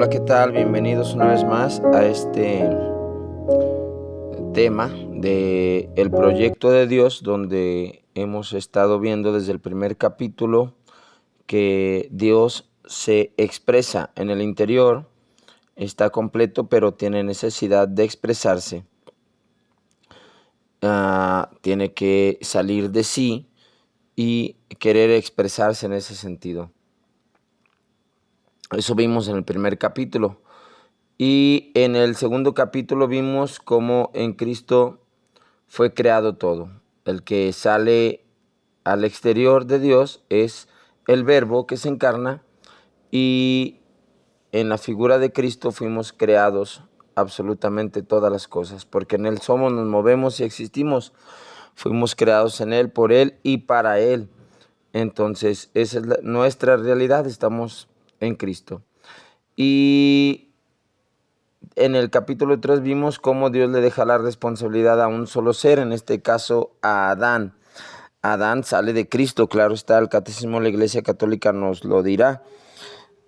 Hola, ¿qué tal? Bienvenidos una vez más a este tema de el proyecto de Dios, donde hemos estado viendo desde el primer capítulo que Dios se expresa en el interior, está completo, pero tiene necesidad de expresarse. Tiene que salir de sí y querer expresarse en ese sentido. Eso vimos en el primer capítulo. Y en el segundo capítulo vimos cómo en Cristo fue creado todo. El que sale al exterior de Dios es el Verbo que se encarna, y en la figura de Cristo fuimos creados absolutamente todas las cosas, porque en Él somos, nos movemos y existimos. Fuimos creados en Él, por Él y para Él. Entonces, esa es nuestra realidad, estamos en Cristo. Y en el capítulo 3 vimos cómo Dios le deja la responsabilidad a un solo ser, en este caso a Adán. Adán sale de Cristo, claro está, el Catecismo de la Iglesia Católica nos lo dirá,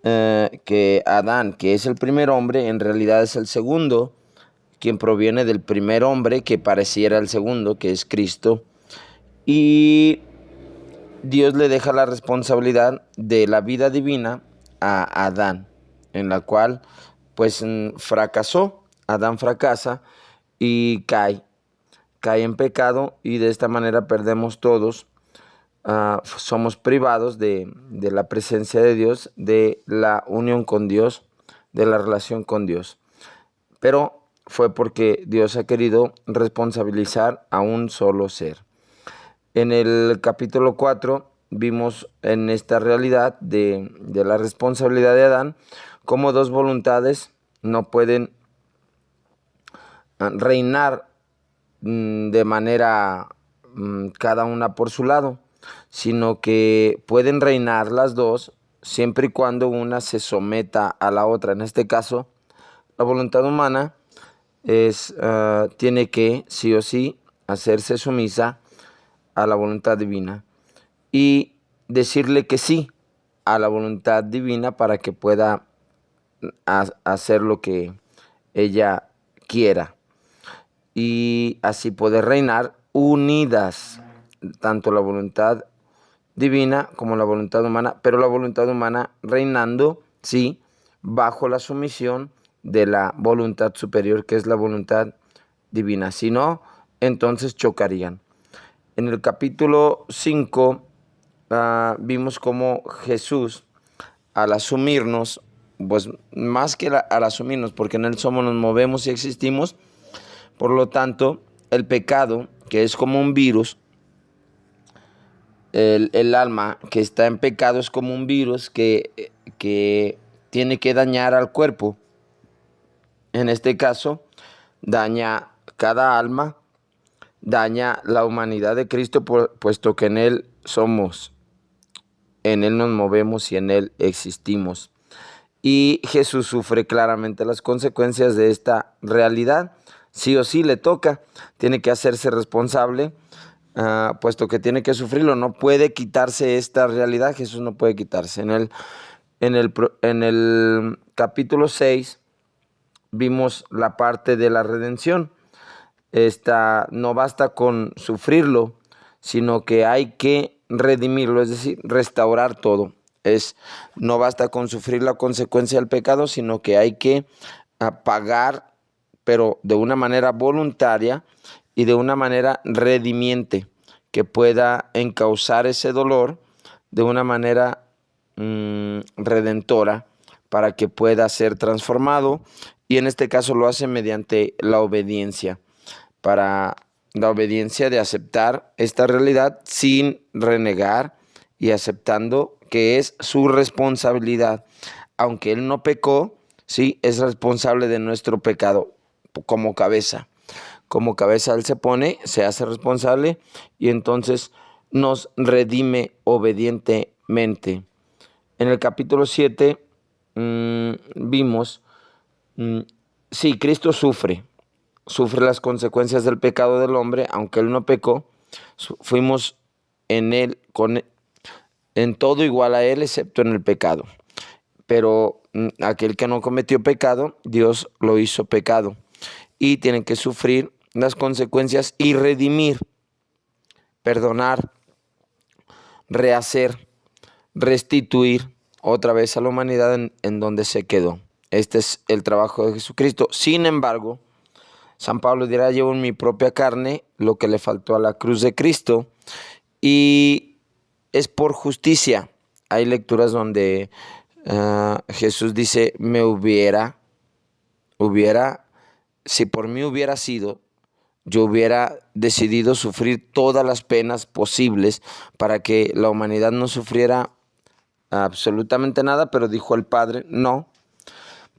que Adán, que es el primer hombre, en realidad es el segundo, quien proviene del primer hombre que pareciera el segundo, que es Cristo. Y Dios le deja la responsabilidad de la vida divina a Adán, en la cual pues fracasó. Adán fracasa y cae en pecado, y de esta manera perdemos todos. Somos privados de la presencia de Dios, de la unión con Dios, de la relación con Dios. Pero fue porque Dios ha querido responsabilizar a un solo ser. En el capítulo 4 vimos en esta realidad de la responsabilidad de Adán, cómo dos voluntades no pueden reinar de manera cada una por su lado, sino que pueden reinar las dos siempre y cuando una se someta a la otra. En este caso, la voluntad humana tiene que, sí o sí, hacerse sumisa a la voluntad divina y decirle que sí a la voluntad divina para que pueda hacer lo que ella quiera, y así poder reinar unidas, tanto la voluntad divina como la voluntad humana, pero la voluntad humana reinando, sí, bajo la sumisión de la voluntad superior, que es la voluntad divina. Si no, entonces chocarían. En el capítulo 5 vimos cómo Jesús, al asumirnos, pues más que al asumirnos, porque en Él somos, nos movemos y existimos, por lo tanto, el pecado, que es como un virus, el alma que está en pecado es como un virus que tiene que dañar al cuerpo. En este caso, daña cada alma, daña la humanidad de Cristo, puesto que en Él somos, en Él nos movemos y en Él existimos. Y Jesús sufre claramente las consecuencias de esta realidad. Sí o sí le toca, tiene que hacerse responsable, puesto que tiene que sufrirlo. No puede quitarse esta realidad, Jesús no puede quitarse. En el capítulo 6 vimos la parte de la redención. Esta no basta con sufrirlo, sino que hay que redimirlo, es decir, restaurar todo. No basta con sufrir la consecuencia del pecado, sino que hay que pagar, pero de una manera voluntaria y de una manera redimiente, que pueda encauzar ese dolor de una manera redentora, para que pueda ser transformado, y en este caso lo hace mediante la obediencia, para la obediencia de aceptar esta realidad sin renegar y aceptando que es su responsabilidad. Aunque Él no pecó, sí, es responsable de nuestro pecado como cabeza. Como cabeza Él se pone, se hace responsable, y entonces nos redime obedientemente. En el capítulo 7 vimos, sí, Cristo sufre las consecuencias del pecado del hombre, aunque Él no pecó. Fuimos en Él, en todo igual a Él, excepto en el pecado. pero aquel que no cometió pecado, Dios lo hizo pecado. Y tienen que sufrir las consecuencias y redimir, perdonar, rehacer, restituir otra vez a la humanidad en donde se quedó. Este es el trabajo de Jesucristo. Sin embargo, San Pablo dirá: llevo en mi propia carne lo que le faltó a la cruz de Cristo, y es por justicia. Hay lecturas donde Jesús dice: si por mí hubiera sido, yo hubiera decidido sufrir todas las penas posibles para que la humanidad no sufriera absolutamente nada, pero dijo el Padre: no,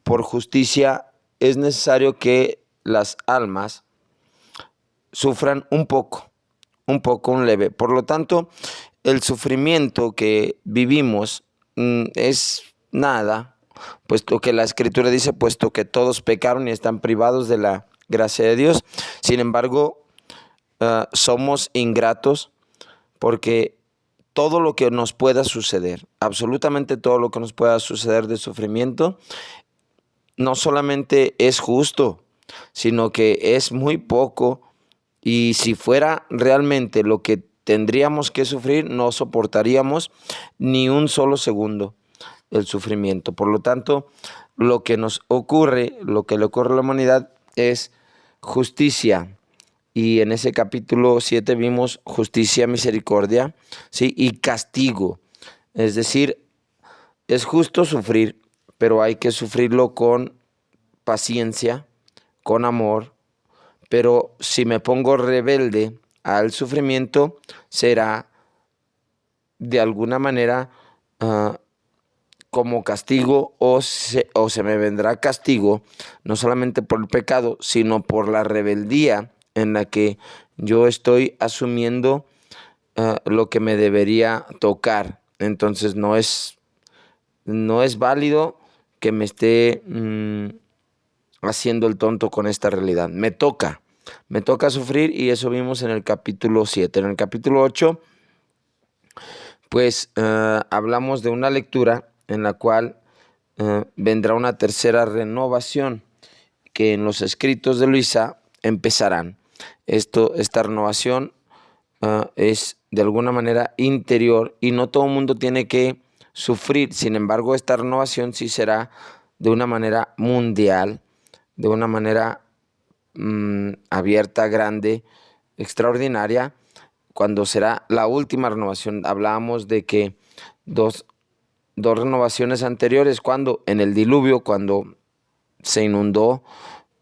por justicia es necesario que las almas sufran un leve. Por lo tanto, el sufrimiento que vivimos es nada, puesto que la Escritura dice: puesto que todos pecaron y están privados de la gracia de Dios. Sin embargo, somos ingratos, porque todo lo que nos pueda suceder, absolutamente todo lo que nos pueda suceder de sufrimiento, no solamente es justo, sino que es muy poco. Y si fuera realmente lo que tendríamos que sufrir, no soportaríamos ni un solo segundo el sufrimiento. Por lo tanto, lo que nos ocurre, lo que le ocurre a la humanidad, es justicia. Y en ese capítulo 7 vimos justicia, misericordia, ¿sí? Y castigo. Es decir, es justo sufrir, pero hay que sufrirlo con paciencia, con amor. Pero si me pongo rebelde al sufrimiento, será de alguna manera como castigo, o se me vendrá castigo, no solamente por el pecado, sino por la rebeldía en la que yo estoy asumiendo lo que me debería tocar. Entonces no es válido que me esté haciendo el tonto con esta realidad. Me toca sufrir, y eso vimos en el capítulo 7. En el capítulo 8, pues hablamos de una lectura en la cual vendrá una tercera renovación, que en los escritos de Luisa empezarán. Esta renovación es de alguna manera interior, y no todo el mundo tiene que sufrir. Sin embargo, esta renovación sí será de una manera mundial, de una manera abierta, grande, extraordinaria, cuando será la última renovación. Hablábamos de que dos renovaciones anteriores, cuando en el diluvio, cuando se inundó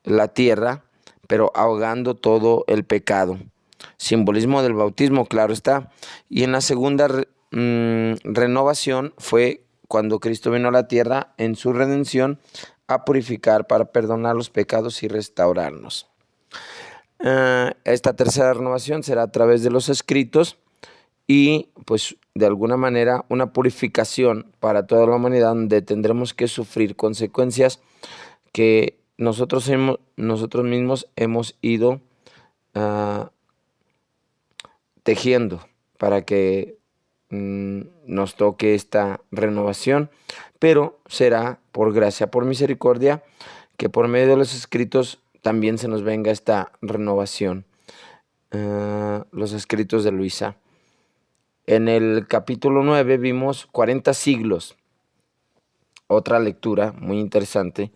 la tierra, pero ahogando todo el pecado. Simbolismo del bautismo, claro está. Y en la segunda renovación fue cuando Cristo vino a la tierra en su redención a purificar, para perdonar los pecados y restaurarnos. Esta tercera renovación será a través de los escritos, y pues de alguna manera una purificación para toda la humanidad, donde tendremos que sufrir consecuencias que nosotros mismos hemos ido tejiendo para que nos toque esta renovación. Pero será por gracia, por misericordia, que por medio de los escritos también se nos venga esta renovación. Los escritos de Luisa. En el capítulo 9 vimos 40 siglos, otra lectura muy interesante,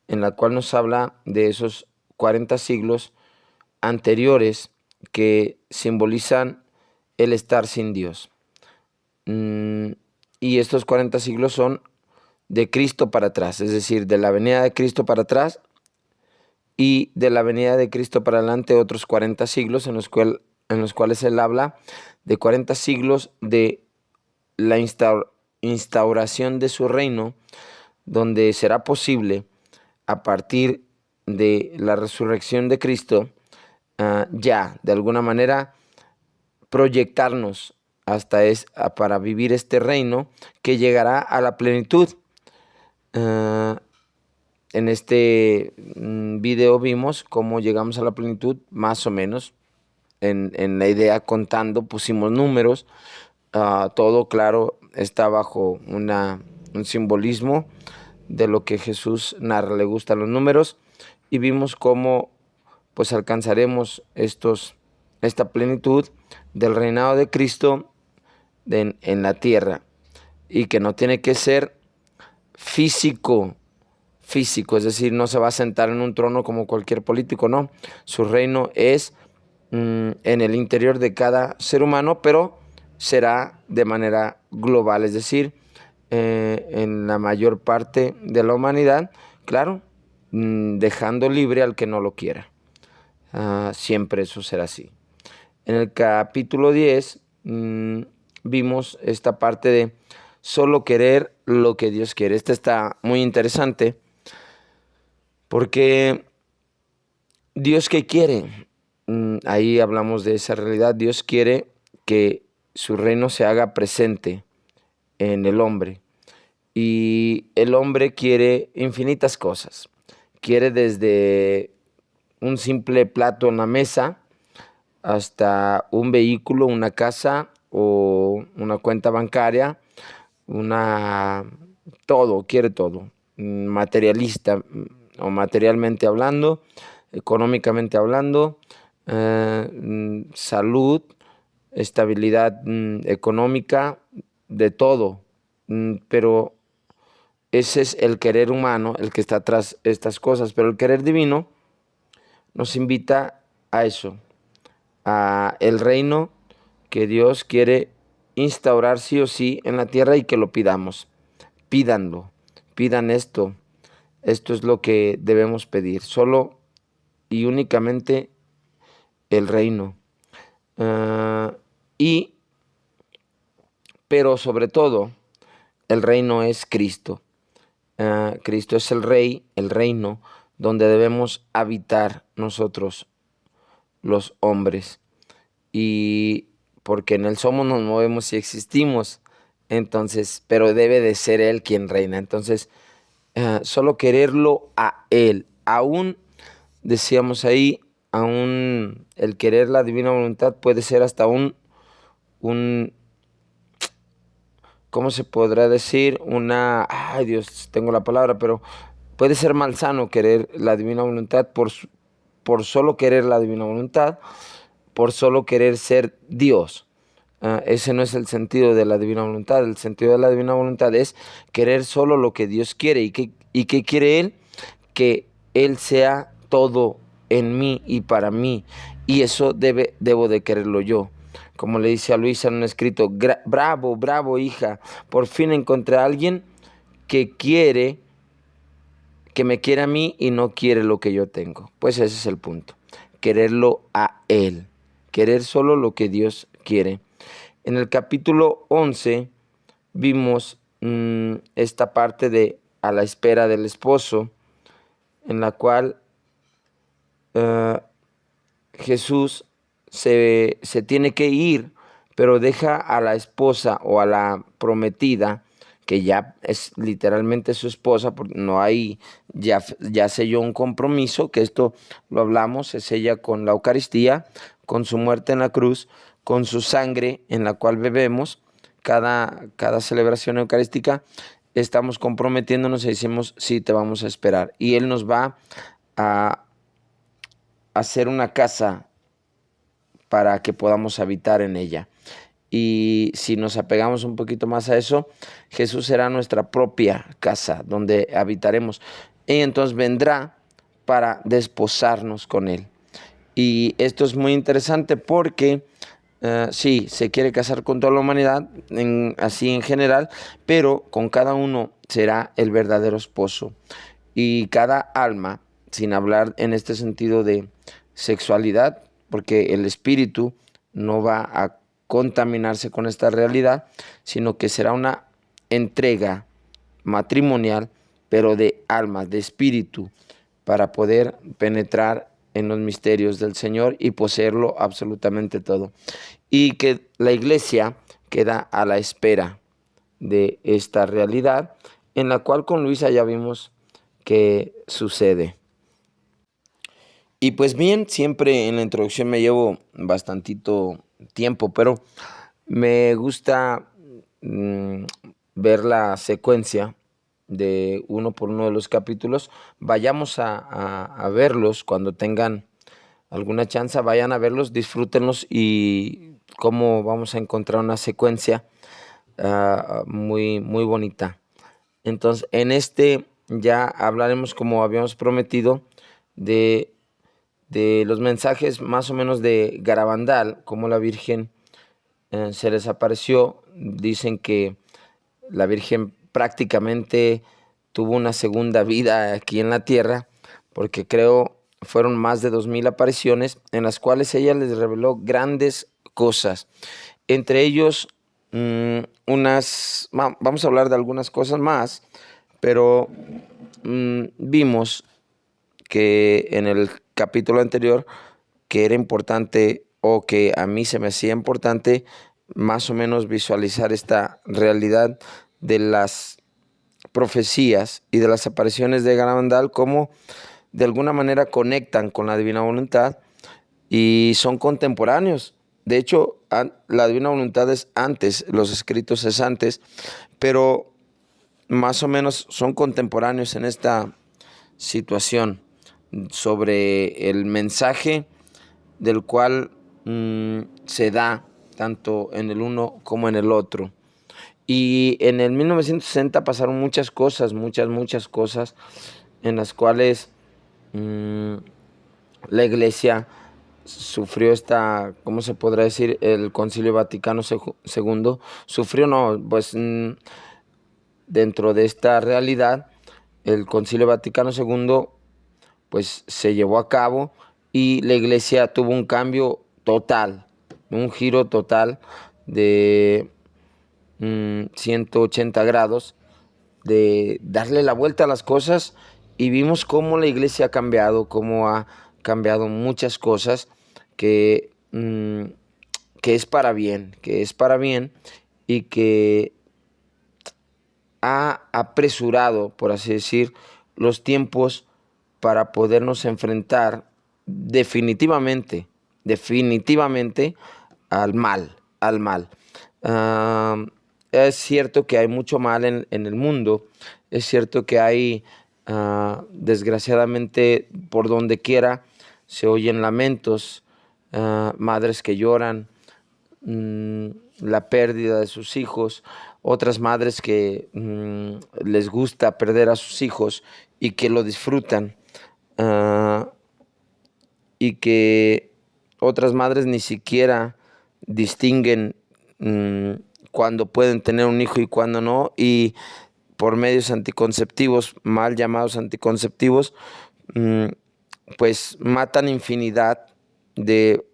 en la cual nos habla de esos 40 siglos anteriores que simbolizan el estar sin Dios. Y estos 40 siglos son de Cristo para atrás, es decir, de la venida de Cristo para atrás, y de la venida de Cristo para adelante otros 40 siglos, en los cuales él habla de 40 siglos de la instauración de su reino, donde será posible, a partir de la resurrección de Cristo, ya de alguna manera proyectarnos para vivir este reino que llegará a la plenitud. En este video vimos cómo llegamos a la plenitud, más o menos, en la idea, contando, pusimos números. Todo, claro, está bajo una un simbolismo de lo que Jesús narra. Le gustan los números y vimos cómo pues alcanzaremos esta plenitud del reinado de Cristo en la tierra, y que no tiene que ser físico, es decir, no se va a sentar en un trono como cualquier político, no. Su reino es en el interior de cada ser humano, pero será de manera global, es decir, en la mayor parte de la humanidad, claro, dejando libre al que no lo quiera. Siempre eso será así. En el capítulo 10 vimos esta parte de solo querer lo que Dios quiere. Esta está muy interesante porque Dios, ¿qué quiere? Ahí hablamos de esa realidad. Dios quiere que su reino se haga presente en el hombre. Y el hombre quiere infinitas cosas. Quiere desde un simple plato en la mesa hasta un vehículo, una casa o una cuenta bancaria, quiere todo. Materialista o materialmente hablando, económicamente hablando, salud, estabilidad económica, de todo. Pero ese es el querer humano, el que está tras estas cosas. Pero el querer divino nos invita a eso, a el reino que Dios quiere instaurar sí o sí en la tierra, y que lo pidamos. Pídanlo, pidan esto. Esto es lo que debemos pedir, solo y únicamente el reino. Y pero sobre todo, el reino es Cristo. Cristo es el rey, el reino donde debemos habitar nosotros, los hombres. Y porque en él somos, nos movemos y existimos. Entonces, pero debe de ser él quien reina. Entonces, solo quererlo a él. Aún, decíamos ahí, aún el querer la divina voluntad puede ser hasta un ¿cómo se podrá decir? Ay Dios, tengo la palabra, pero puede ser malsano querer la divina voluntad por solo querer la divina voluntad, por solo querer ser Dios. Ese no es el sentido de la divina voluntad. El sentido de la divina voluntad es querer solo lo que Dios quiere. ¿Y qué quiere Él? Que Él sea todo en mí y para mí. Y eso debo de quererlo yo. Como le dice a Luisa en un escrito: bravo, bravo, hija, por fin encontré a alguien que me quiere a mí y no quiere lo que yo tengo. Pues ese es el punto, quererlo a Él, querer solo lo que Dios quiere. En el capítulo 11 vimos esta parte de a la espera del esposo, en la cual Jesús se tiene que ir, pero deja a la esposa o a la prometida, que ya es literalmente su esposa, porque no hay, ya selló un compromiso, que esto lo hablamos, se sella con la Eucaristía, con su muerte en la cruz, con su sangre en la cual bebemos. Cada celebración eucarística estamos comprometiéndonos y decimos: sí, te vamos a esperar. Y Él nos va a hacer una casa para que podamos habitar en ella. Y si nos apegamos un poquito más a eso, Jesús será nuestra propia casa donde habitaremos. Y entonces vendrá para desposarnos con Él. Y esto es muy interesante porque sí, se quiere casar con toda la humanidad, así en general, pero con cada uno será el verdadero esposo. Y cada alma, sin hablar en este sentido de sexualidad, porque el espíritu no va a contaminarse con esta realidad, sino que será una entrega matrimonial, pero de alma, de espíritu, para poder penetrar en los misterios del Señor y poseerlo absolutamente todo. Y que la iglesia queda a la espera de esta realidad, en la cual con Luisa ya vimos que sucede. Y pues bien, siempre en la introducción me llevo bastantito tiempo, pero me gusta ver la secuencia de uno por uno de los capítulos. Vayamos a verlos cuando tengan alguna chance, vayan a verlos, disfrútenlos y cómo vamos a encontrar una secuencia muy, muy bonita. Entonces, en este ya hablaremos, como habíamos prometido, de los mensajes más o menos de Garabandal, cómo la Virgen se les apareció. Dicen que la Virgen prácticamente tuvo una segunda vida aquí en la tierra, porque creo fueron más de 2000 apariciones en las cuales ella les reveló grandes cosas. Entre ellos, vamos a hablar de algunas cosas más, pero vimos que en el capítulo anterior, que era importante o que a mí se me hacía importante más o menos visualizar esta realidad de las profecías y de las apariciones de Garabandal, cómo de alguna manera conectan con la divina voluntad y son contemporáneos. De hecho, la divina voluntad es antes, los escritos es antes, pero más o menos son contemporáneos en esta situación sobre el mensaje del cual se da tanto en el uno como en el otro. Y en el 1960 pasaron muchas cosas, muchas cosas en las cuales la iglesia sufrió ¿cómo se podrá decir? El Concilio Vaticano II sufrió, no, pues dentro de esta realidad, el Concilio Vaticano II pues se llevó a cabo y la iglesia tuvo un cambio total, un giro total de 180 grados, de darle la vuelta a las cosas, y vimos cómo la iglesia ha cambiado, cómo ha cambiado muchas cosas que es para bien, y que ha apresurado, por así decir, los tiempos para podernos enfrentar definitivamente al mal. Es cierto que hay mucho mal en el mundo, es cierto que hay, desgraciadamente, por donde quiera se oyen lamentos, madres que lloran, la pérdida de sus hijos, otras madres que les gusta perder a sus hijos y que lo disfrutan, y que otras madres ni siquiera distinguen cuando pueden tener un hijo y cuando no, y por medios anticonceptivos, mal llamados anticonceptivos, pues matan infinidad de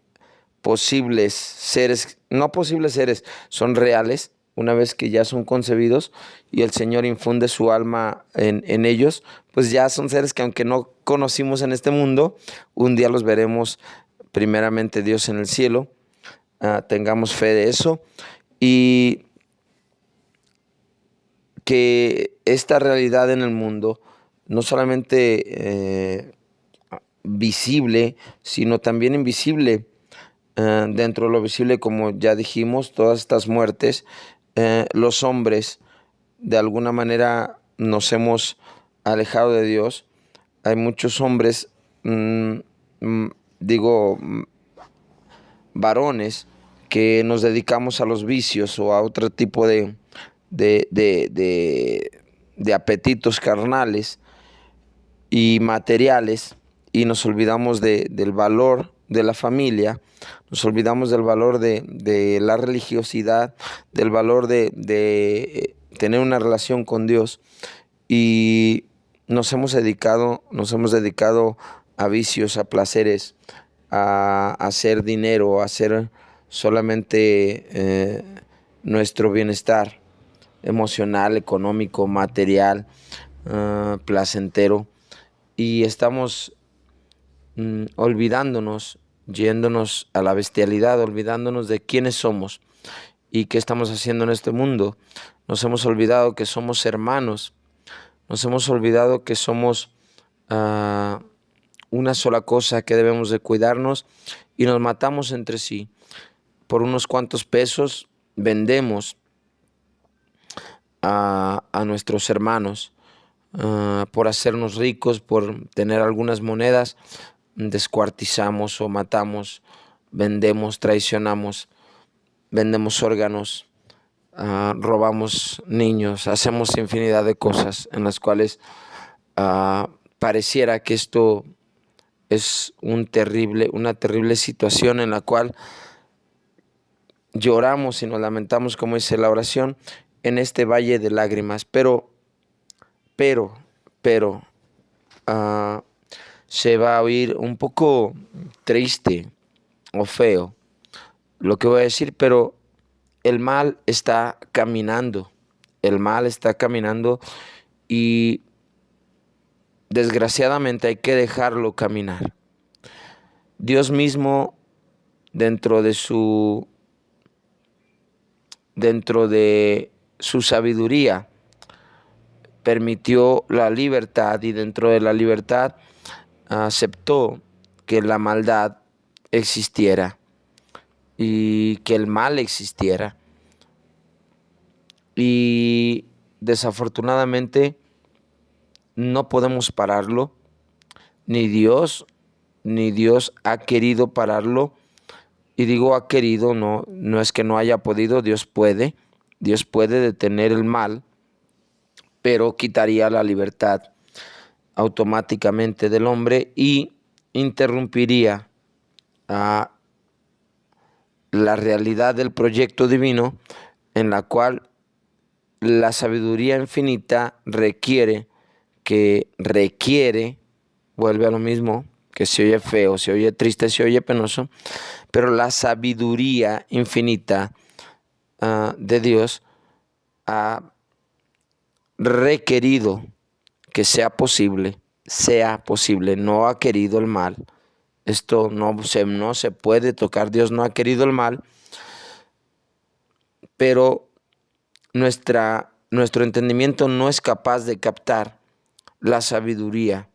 posibles seres, no posibles seres, son reales, una vez que ya son concebidos y el Señor infunde su alma en ellos, pues ya son seres que, aunque no conocimos en este mundo, un día los veremos primeramente Dios en el cielo. Tengamos fe de eso, y que esta realidad en el mundo no solamente visible, sino también invisible. Dentro de lo visible, como ya dijimos, todas estas muertes, los hombres de alguna manera nos hemos alejado de Dios. Hay muchos hombres, digo, varones, que nos dedicamos a los vicios o a otro tipo de apetitos carnales y materiales, y nos olvidamos del valor de la familia, nos olvidamos del valor de la religiosidad, del valor de tener una relación con Dios, y nos hemos dedicado a vicios, a placeres, a hacer dinero, a hacer solamente nuestro bienestar emocional, económico, material, placentero, y estamos olvidándonos, yéndonos a la bestialidad, olvidándonos de quiénes somos y qué estamos haciendo en este mundo. Nos hemos olvidado que somos hermanos, nos hemos olvidado que somos una sola cosa, que debemos de cuidarnos, y nos matamos entre sí. Por unos cuantos pesos vendemos a nuestros hermanos, por hacernos ricos, por tener algunas monedas, descuartizamos o matamos, vendemos, traicionamos, vendemos órganos, robamos niños, hacemos infinidad de cosas en las cuales pareciera que esto es una terrible situación en la cual lloramos y nos lamentamos, como dice la oración, en este valle de lágrimas. Pero, pero, ah, se va a oír un poco triste o feo lo que voy a decir, pero el mal está caminando. El mal está caminando y desgraciadamente hay que dejarlo caminar. Dios mismo, dentro de su, dentro de su sabiduría, permitió la libertad y dentro de la libertad aceptó que la maldad existiera y que el mal existiera. Y desafortunadamente no podemos pararlo, ni Dios ha querido pararlo. Y digo ha querido, no es que no haya podido, Dios puede detener el mal, pero quitaría la libertad automáticamente del hombre y interrumpiría a la realidad del proyecto divino, en la cual la sabiduría infinita requiere, vuelve a lo mismo, que se oye feo, se oye triste, se oye penoso, pero la sabiduría infinita de Dios ha requerido que sea posible, no ha querido el mal. Esto no se puede tocar, Dios no ha querido el mal, pero nuestro entendimiento no es capaz de captar la sabiduría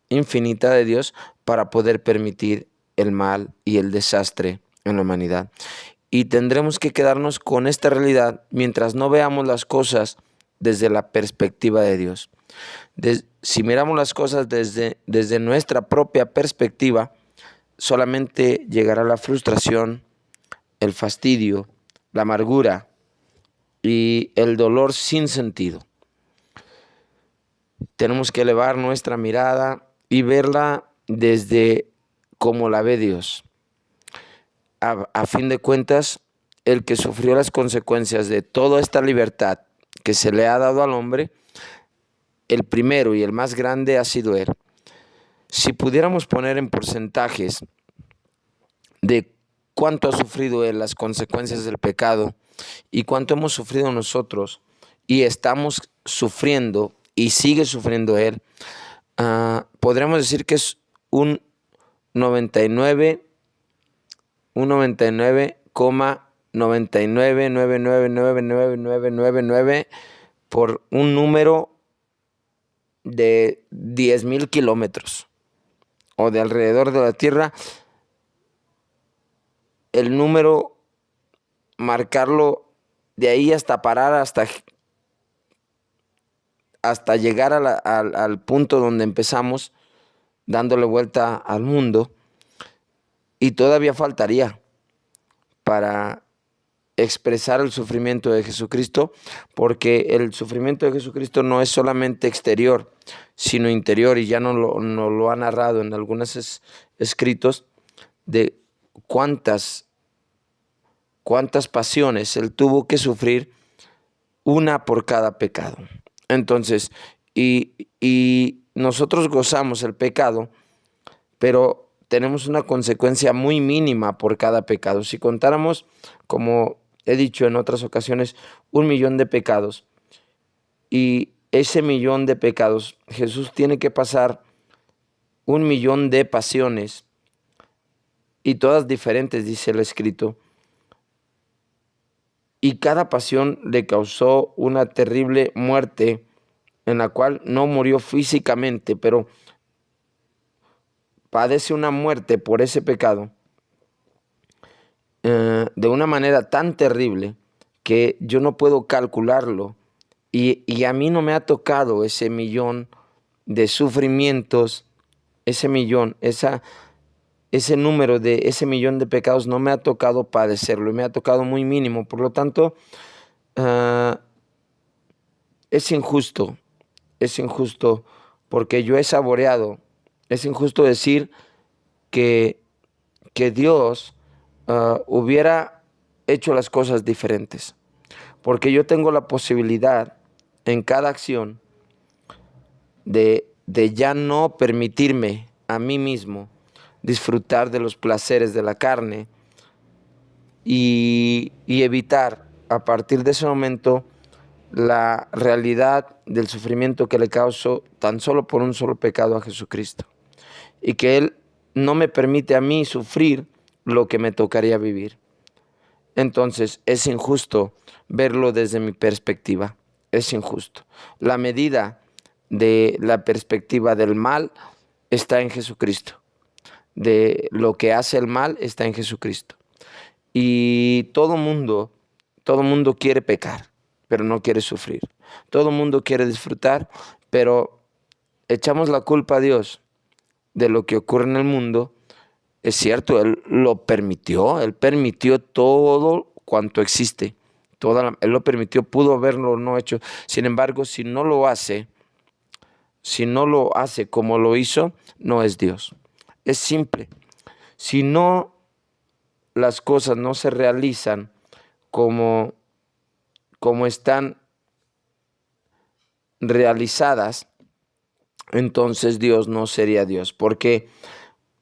infinita de Dios para poder permitir el mal y el desastre en la humanidad. Y tendremos que quedarnos con esta realidad mientras no veamos las cosas desde la perspectiva de Dios. Si miramos las cosas desde nuestra propia perspectiva, solamente llegará la frustración, el fastidio, la amargura y el dolor sin sentido. Tenemos que elevar nuestra mirada y verla desde como la ve Dios. A fin de cuentas, el que sufrió las consecuencias de toda esta libertad que se le ha dado al hombre, el primero y el más grande ha sido Él. Si pudiéramos poner en porcentajes de cuánto ha sufrido Él las consecuencias del pecado y cuánto hemos sufrido nosotros y estamos sufriendo y sigue sufriendo Él, podríamos decir que es un 99,99999999 por un número de 10,000 kilómetros o de alrededor de la Tierra. El número, marcarlo de ahí hasta parar, hasta llegar al punto donde empezamos, dándole vuelta al mundo, y todavía faltaría para expresar el sufrimiento de Jesucristo, porque el sufrimiento de Jesucristo no es solamente exterior, sino interior, y ya nos lo ha narrado en algunos escritos de cuántas pasiones Él tuvo que sufrir, una por cada pecado. Entonces, y nosotros gozamos el pecado, pero tenemos una consecuencia muy mínima por cada pecado. Si contáramos, como he dicho en otras ocasiones, 1,000,000 de pecados, y ese 1,000,000 de pecados, Jesús tiene que pasar 1,000,000 de pasiones, y todas diferentes, dice el escrito, y cada pasión le causó una terrible muerte, en la cual no murió físicamente, pero padece una muerte por ese pecado de una manera tan terrible que yo no puedo calcularlo Y a mí no me ha tocado ese millón de sufrimientos, ese millón, ese número de ese millón de pecados no me ha tocado padecerlo, y me ha tocado muy mínimo. Por lo tanto, ah, es injusto, es injusto porque yo he saboreado, es injusto decir que, que Dios hubiera hecho las cosas diferentes, porque yo tengo la posibilidad en cada acción de ya no permitirme a mí mismo disfrutar de los placeres de la carne y evitar a partir de ese momento la realidad del sufrimiento que le causo tan solo por un solo pecado a Jesucristo, y que Él no me permite a mí sufrir lo que me tocaría vivir. Entonces es injusto verlo desde mi perspectiva, es injusto. La medida de la perspectiva del mal está en Jesucristo, de lo que hace el mal está en Jesucristo. Y todo mundo quiere pecar, pero no quiere sufrir. Todo mundo quiere disfrutar, pero echamos la culpa a Dios de lo que ocurre en el mundo. Es cierto, Él permitió todo cuanto existe. Él lo permitió, pudo haberlo no hecho. Sin embargo, si no lo hace como lo hizo, no es Dios. Es simple. Si no, las cosas no se realizan como, como están realizadas, entonces Dios no sería Dios, porque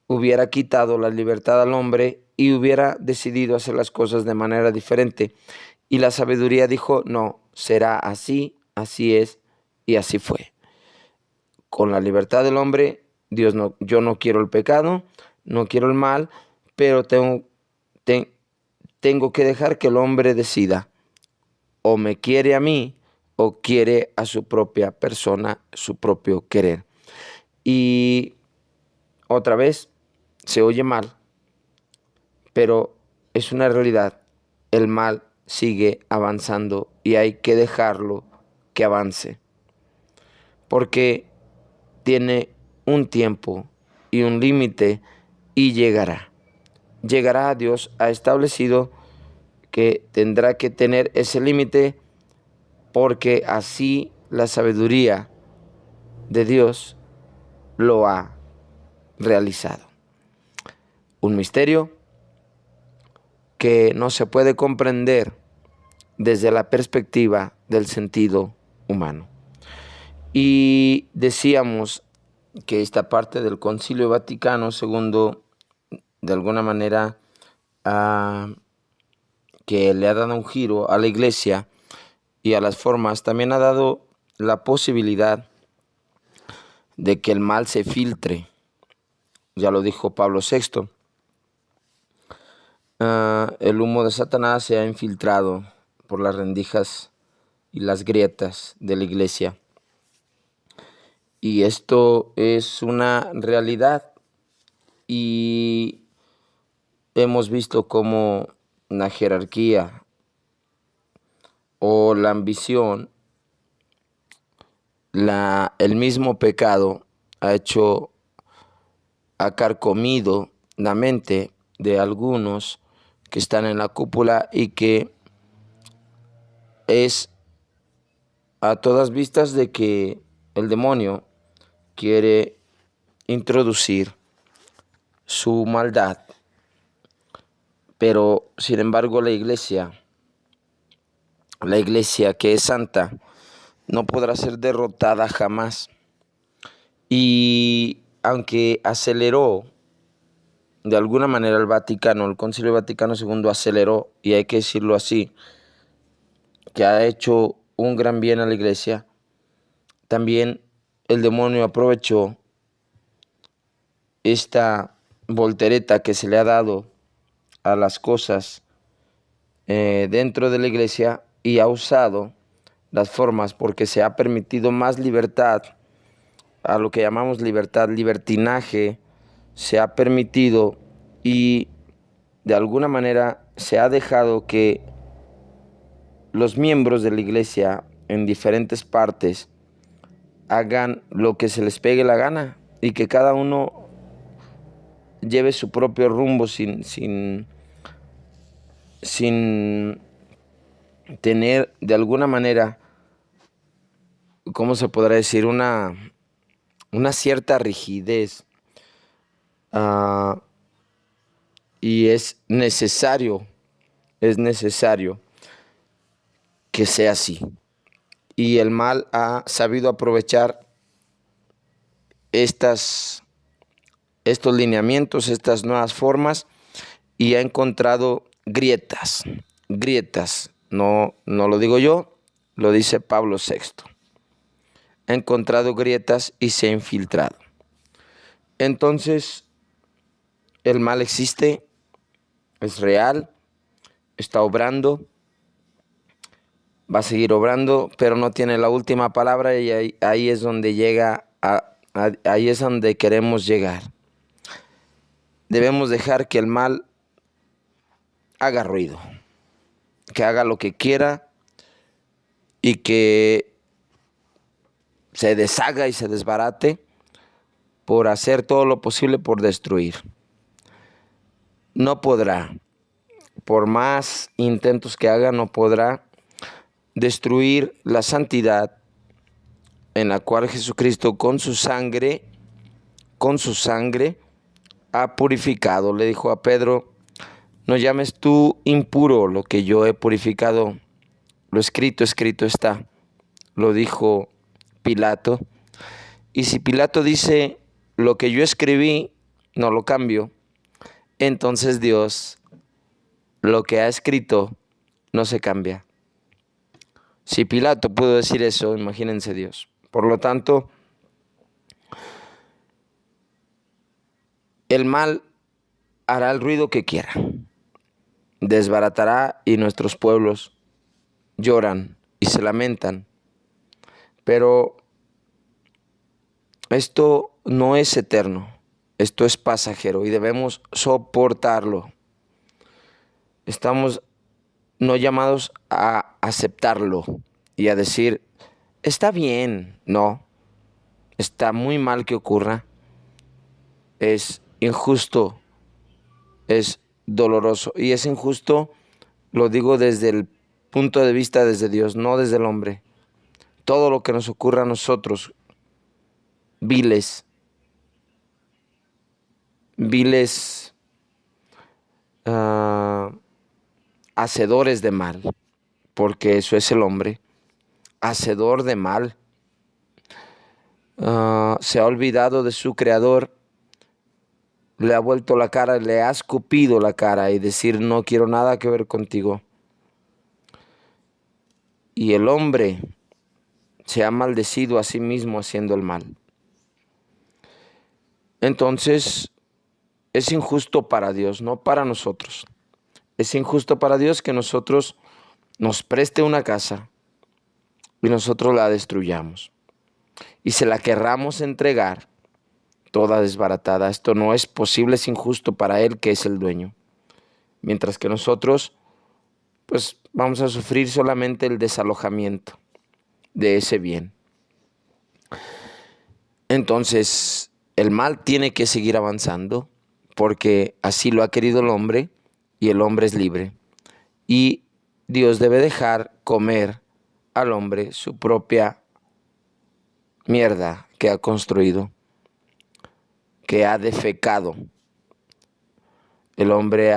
hubiera quitado la libertad al hombre y hubiera decidido hacer las cosas de manera diferente. Y la sabiduría dijo, no, será así, así es y así fue. Con la libertad del hombre, Dios no, yo no quiero el pecado, no quiero el mal, pero tengo que dejar que el hombre decida, o me quiere a mí o quiere a su propia persona, su propio querer. Y otra vez, se oye mal, pero es una realidad. El mal sigue avanzando y hay que dejarlo que avance, porque tiene un tiempo y un límite y llegará. Llegará. Dios ha establecido que tendrá que tener ese límite, porque así la sabiduría de Dios lo ha realizado. Un misterio que no se puede comprender desde la perspectiva del sentido humano. Y decíamos que esta parte del Concilio Vaticano segundo, de alguna manera, que le ha dado un giro a la Iglesia y a las formas, también ha dado la posibilidad de que el mal se filtre. Ya lo dijo Pablo VI. El humo de Satanás se ha infiltrado por las rendijas y las grietas de la Iglesia. Y esto es una realidad, y hemos visto cómo la jerarquía o la ambición, el mismo pecado ha carcomido la mente de algunos que están en la cúpula, y que es a todas vistas de que el demonio quiere introducir su maldad, pero sin embargo la iglesia que es santa, no podrá ser derrotada jamás. Y aunque aceleró de alguna manera el Concilio Vaticano II aceleró, y hay que decirlo así, que ha hecho un gran bien a la iglesia, también el demonio aprovechó esta voltereta que se le ha dado a las cosas dentro de la iglesia, y ha usado las formas, porque se ha permitido más libertad, a lo que llamamos libertad, libertinaje, se ha permitido, y de alguna manera se ha dejado que los miembros de la iglesia en diferentes partes hagan lo que se les pegue la gana y que cada uno lleve su propio rumbo sin tener de alguna manera, ¿cómo se podrá decir? Una cierta rigidez. Y es necesario que sea así. Y el mal ha sabido aprovechar estos lineamientos, estas nuevas formas, y ha encontrado grietas. No lo digo yo, lo dice Pablo VI. Ha encontrado grietas y se ha infiltrado. Entonces, el mal existe, es real, está obrando, va a seguir obrando, pero no tiene la última palabra, y ahí es donde ahí es donde queremos llegar. Debemos dejar que el mal haga ruido, que haga lo que quiera y que se deshaga y se desbarate por hacer todo lo posible por destruir. No podrá, por más intentos que haga, no podrá destruir la santidad en la cual Jesucristo con su sangre ha purificado. Le dijo a Pedro: no llames tú impuro lo que yo he purificado. Lo escrito está. Lo dijo Pilato. Y si Pilato dice: lo que yo escribí, no lo cambio, entonces Dios, lo que ha escrito, no se cambia. Si Pilato pudo decir eso, imagínense Dios. Por lo tanto, el mal hará el ruido que quiera, desbaratará, y nuestros pueblos lloran y se lamentan. Pero esto no es eterno, esto es pasajero y debemos soportarlo. Estamos no llamados a aceptarlo y a decir: está bien. No, está muy mal que ocurra, es injusto, es doloroso, y es injusto, lo digo desde el punto de vista desde Dios, no desde el hombre. Todo lo que nos ocurra a nosotros, viles, hacedores de mal, porque eso es el hombre, hacedor de mal, se ha olvidado de su creador, le ha vuelto la cara, le ha escupido la cara y decir: no quiero nada que ver contigo. Y el hombre se ha maldecido a sí mismo haciendo el mal. Entonces, es injusto para Dios, no para nosotros. Es injusto para Dios que nosotros nos preste una casa y nosotros la destruyamos y se la querramos entregar toda desbaratada. Esto no es posible, es injusto para Él, que es el dueño. Mientras que nosotros, pues, vamos a sufrir solamente el desalojamiento de ese bien. Entonces, el mal tiene que seguir avanzando porque así lo ha querido el hombre, y el hombre es libre. Y Dios debe dejar comer al hombre su propia mierda que ha construido, que ha defecado. El hombre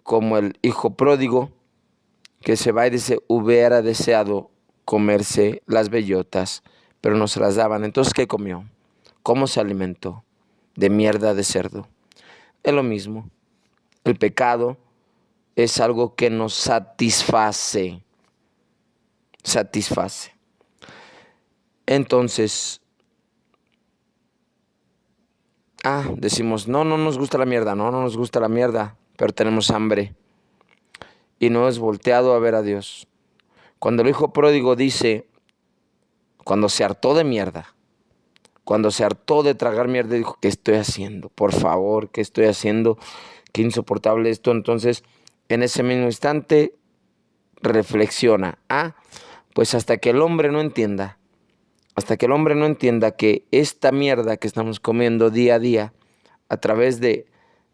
como el hijo pródigo que se va y dice: hubiera deseado comerse las bellotas, pero no se las daban. Entonces, ¿qué comió? ¿Cómo se alimentó? De mierda de cerdo. Es lo mismo. El pecado es algo que nos satisface. Entonces, decimos: no nos gusta la mierda. No nos gusta la mierda, pero tenemos hambre. Y no es volteado a ver a Dios. Cuando el hijo pródigo dice, cuando se hartó de mierda, cuando se hartó de tragar mierda, dijo: ¿qué estoy haciendo? Por favor, ¿qué estoy haciendo? Qué insoportable esto. Entonces, en ese mismo instante, reflexiona: Pues hasta que el hombre no entienda que esta mierda que estamos comiendo día a día a través de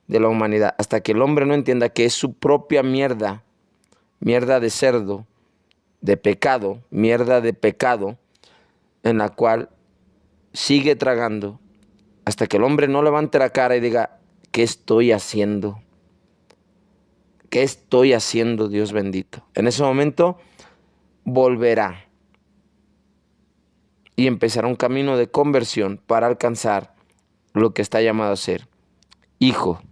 la humanidad, hasta que el hombre no entienda que es su propia mierda, mierda de cerdo, de pecado, mierda de pecado, en la cual sigue tragando, hasta que el hombre no levante la cara y diga, ¿qué estoy haciendo? ¿Qué estoy haciendo, Dios bendito? En ese momento volverá y empezará un camino de conversión para alcanzar lo que está llamado a ser hijo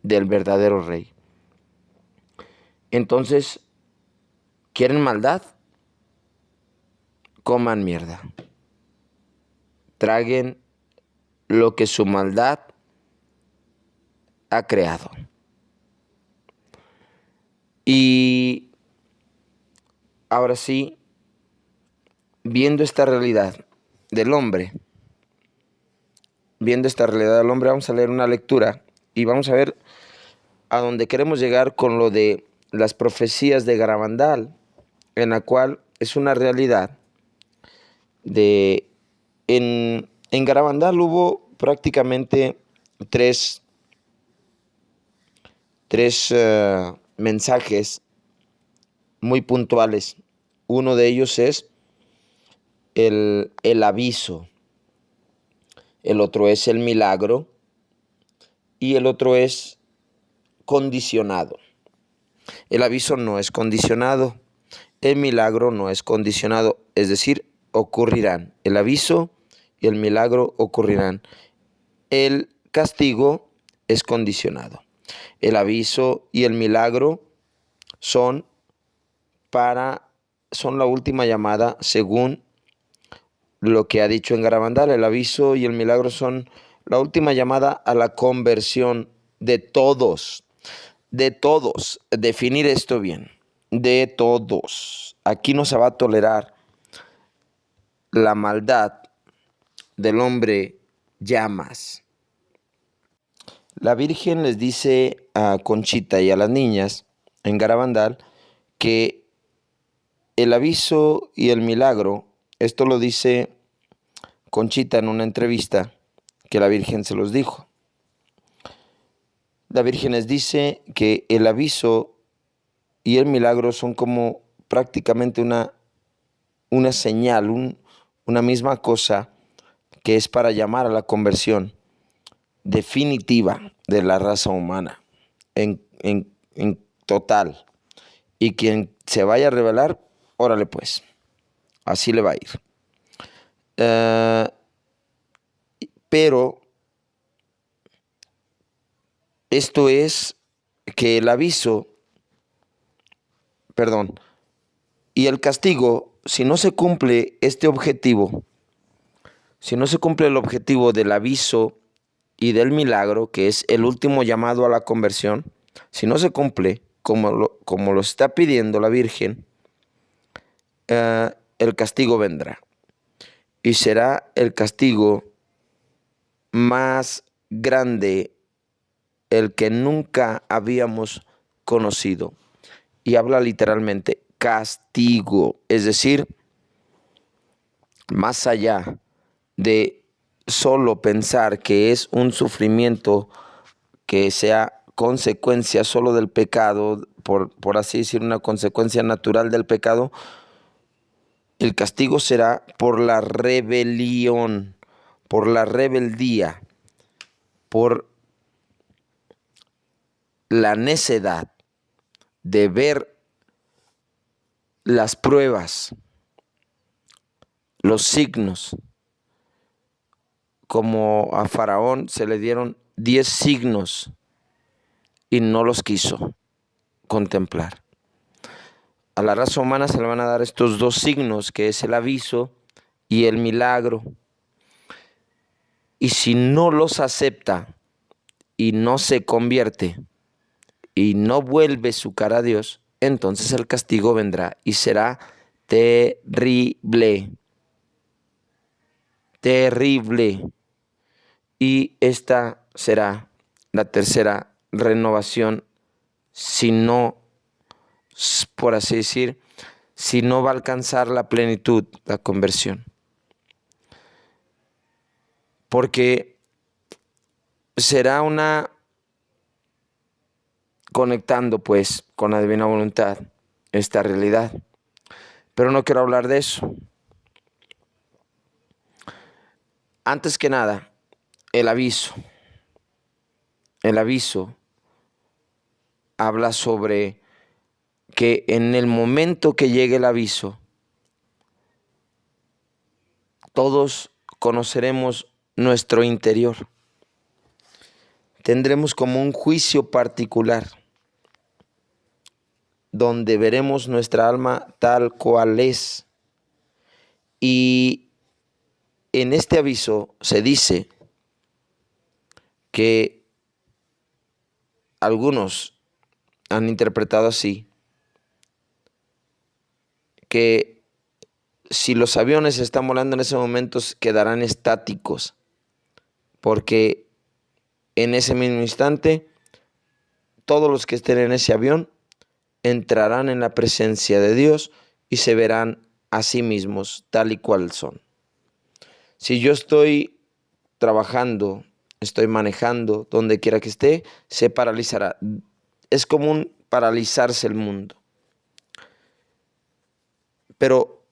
del verdadero rey. Entonces, ¿quieren maldad? Coman mierda. Traguen lo que su maldad ha creado. Y ahora sí, viendo esta realidad del hombre, vamos a leer una lectura y vamos a ver a dónde queremos llegar con lo de las profecías de Garabandal, en la cual es una realidad de... En Garabandal hubo prácticamente tres mensajes muy puntuales. Uno de ellos es el aviso, el otro es el milagro y el otro es condicionado. El aviso no es condicionado, el milagro no es condicionado, es decir, ocurrirán. El aviso y el milagro ocurrirán. El castigo es condicionado. El aviso y el milagro son la última llamada según lo que ha dicho en Garabandal. El aviso y el milagro son la última llamada a la conversión de todos. De todos. Definir esto bien. De todos. Aquí no se va a tolerar la maldad del hombre ya más. La Virgen les dice a Conchita y a las niñas en Garabandal que el aviso y el milagro, esto lo dice Conchita en una entrevista que la Virgen se los dijo. La Virgen les dice que el aviso y el milagro son como prácticamente una señal, una misma cosa que es para llamar a la conversión definitiva de la raza humana en total. Y quien se vaya a rebelar, órale pues, así le va a ir. Pero esto es que el aviso, y el castigo, si no se cumple este objetivo, si no se cumple el objetivo del aviso y del milagro, que es el último llamado a la conversión, si no se cumple como lo está pidiendo la Virgen, el castigo vendrá. Y será el castigo más grande, el que nunca habíamos conocido. Y habla literalmente castigo, es decir, más allá de solo pensar que es un sufrimiento que sea consecuencia solo del pecado, por así decir, una consecuencia natural del pecado, el castigo será por la rebelión, por la rebeldía, por la necedad de ver las pruebas, los signos. Como a Faraón se le dieron 10 signos y no los quiso contemplar. A la raza humana se le van a dar estos 2 signos, que es el aviso y el milagro. Y si no los acepta y no se convierte y no vuelve su cara a Dios, entonces el castigo vendrá y será terrible. Terrible. Y esta será la tercera renovación, si no, por así decir, si no va a alcanzar la plenitud, la conversión. Porque será una conectando pues con la divina voluntad esta realidad. Pero no quiero hablar de eso. Antes que nada, el aviso. El aviso habla sobre que en el momento que llegue el aviso, todos conoceremos nuestro interior. Tendremos como un juicio particular, donde veremos nuestra alma tal cual es. Y en este aviso se dice que algunos han interpretado así, que si los aviones están volando en ese momento quedarán estáticos, porque en ese mismo instante todos los que estén en ese avión entrarán en la presencia de Dios y se verán a sí mismos tal y cual son. Si yo estoy trabajando, estoy manejando, donde quiera que esté, se paralizará. Es común paralizarse el mundo. Pero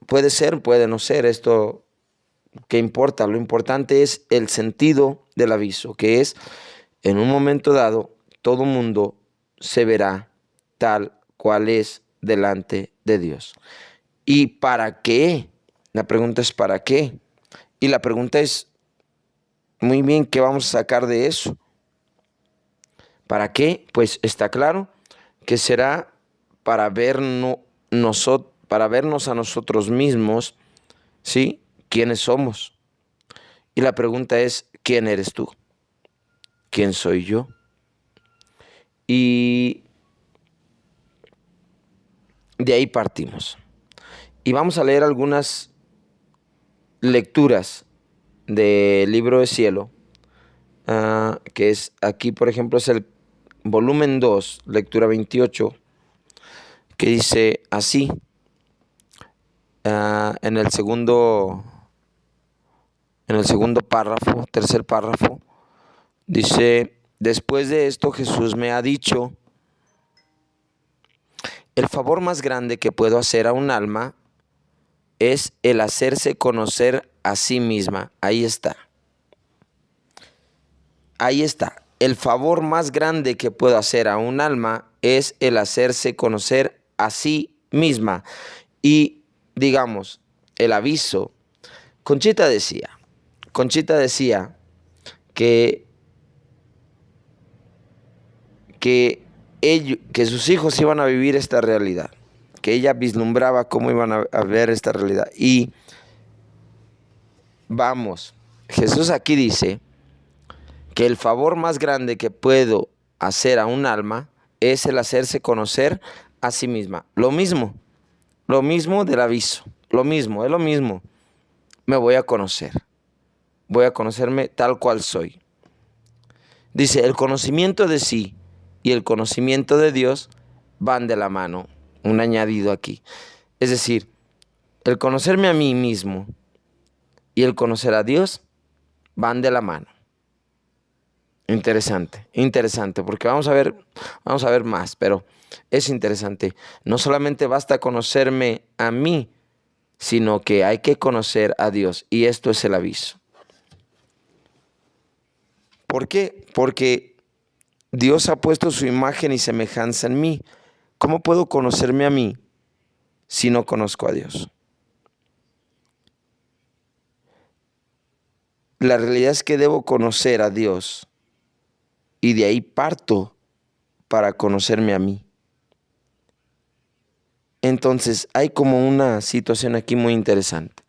puede ser, puede no ser, esto ¿qué importa? Lo importante es el sentido del aviso, que es, en un momento dado, todo mundo se verá tal cual es delante de Dios. ¿Y para qué? La pregunta es ¿para qué? Y la pregunta es, muy bien, ¿qué vamos a sacar de eso? ¿Para qué? Pues está claro que será para para vernos a nosotros mismos, ¿sí? ¿Quiénes somos? Y la pregunta es, ¿quién eres tú? ¿Quién soy yo? Y de ahí partimos. Y vamos a leer algunas lecturas del libro de cielo, que es aquí, por ejemplo, es el volumen 2, lectura 28, que dice así, en el segundo párrafo, tercer párrafo, dice, después de esto Jesús me ha dicho, el favor más grande que puedo hacer a un alma es el hacerse conocer a sí misma. Ahí está. Ahí está. El favor más grande que puedo hacer a un alma es el hacerse conocer a sí misma. Y digamos, el aviso. Conchita decía que, que sus hijos iban a vivir esta realidad, que ella vislumbraba cómo iban a ver esta realidad. Y vamos, Jesús aquí dice que el favor más grande que puedo hacer a un alma es el hacerse conocer a sí misma. Lo mismo del aviso, es lo mismo. Me voy a conocerme tal cual soy. Dice, el conocimiento de sí y el conocimiento de Dios van de la mano, un añadido aquí. Es decir, el conocerme a mí mismo y el conocer a Dios van de la mano. Interesante, porque vamos a ver más, pero es interesante. No solamente basta conocerme a mí, sino que hay que conocer a Dios, y esto es el aviso. ¿Por qué? Porque Dios ha puesto su imagen y semejanza en mí. ¿Cómo puedo conocerme a mí si no conozco a Dios? La realidad es que debo conocer a Dios y de ahí parto para conocerme a mí. Entonces hay como una situación aquí muy interesante.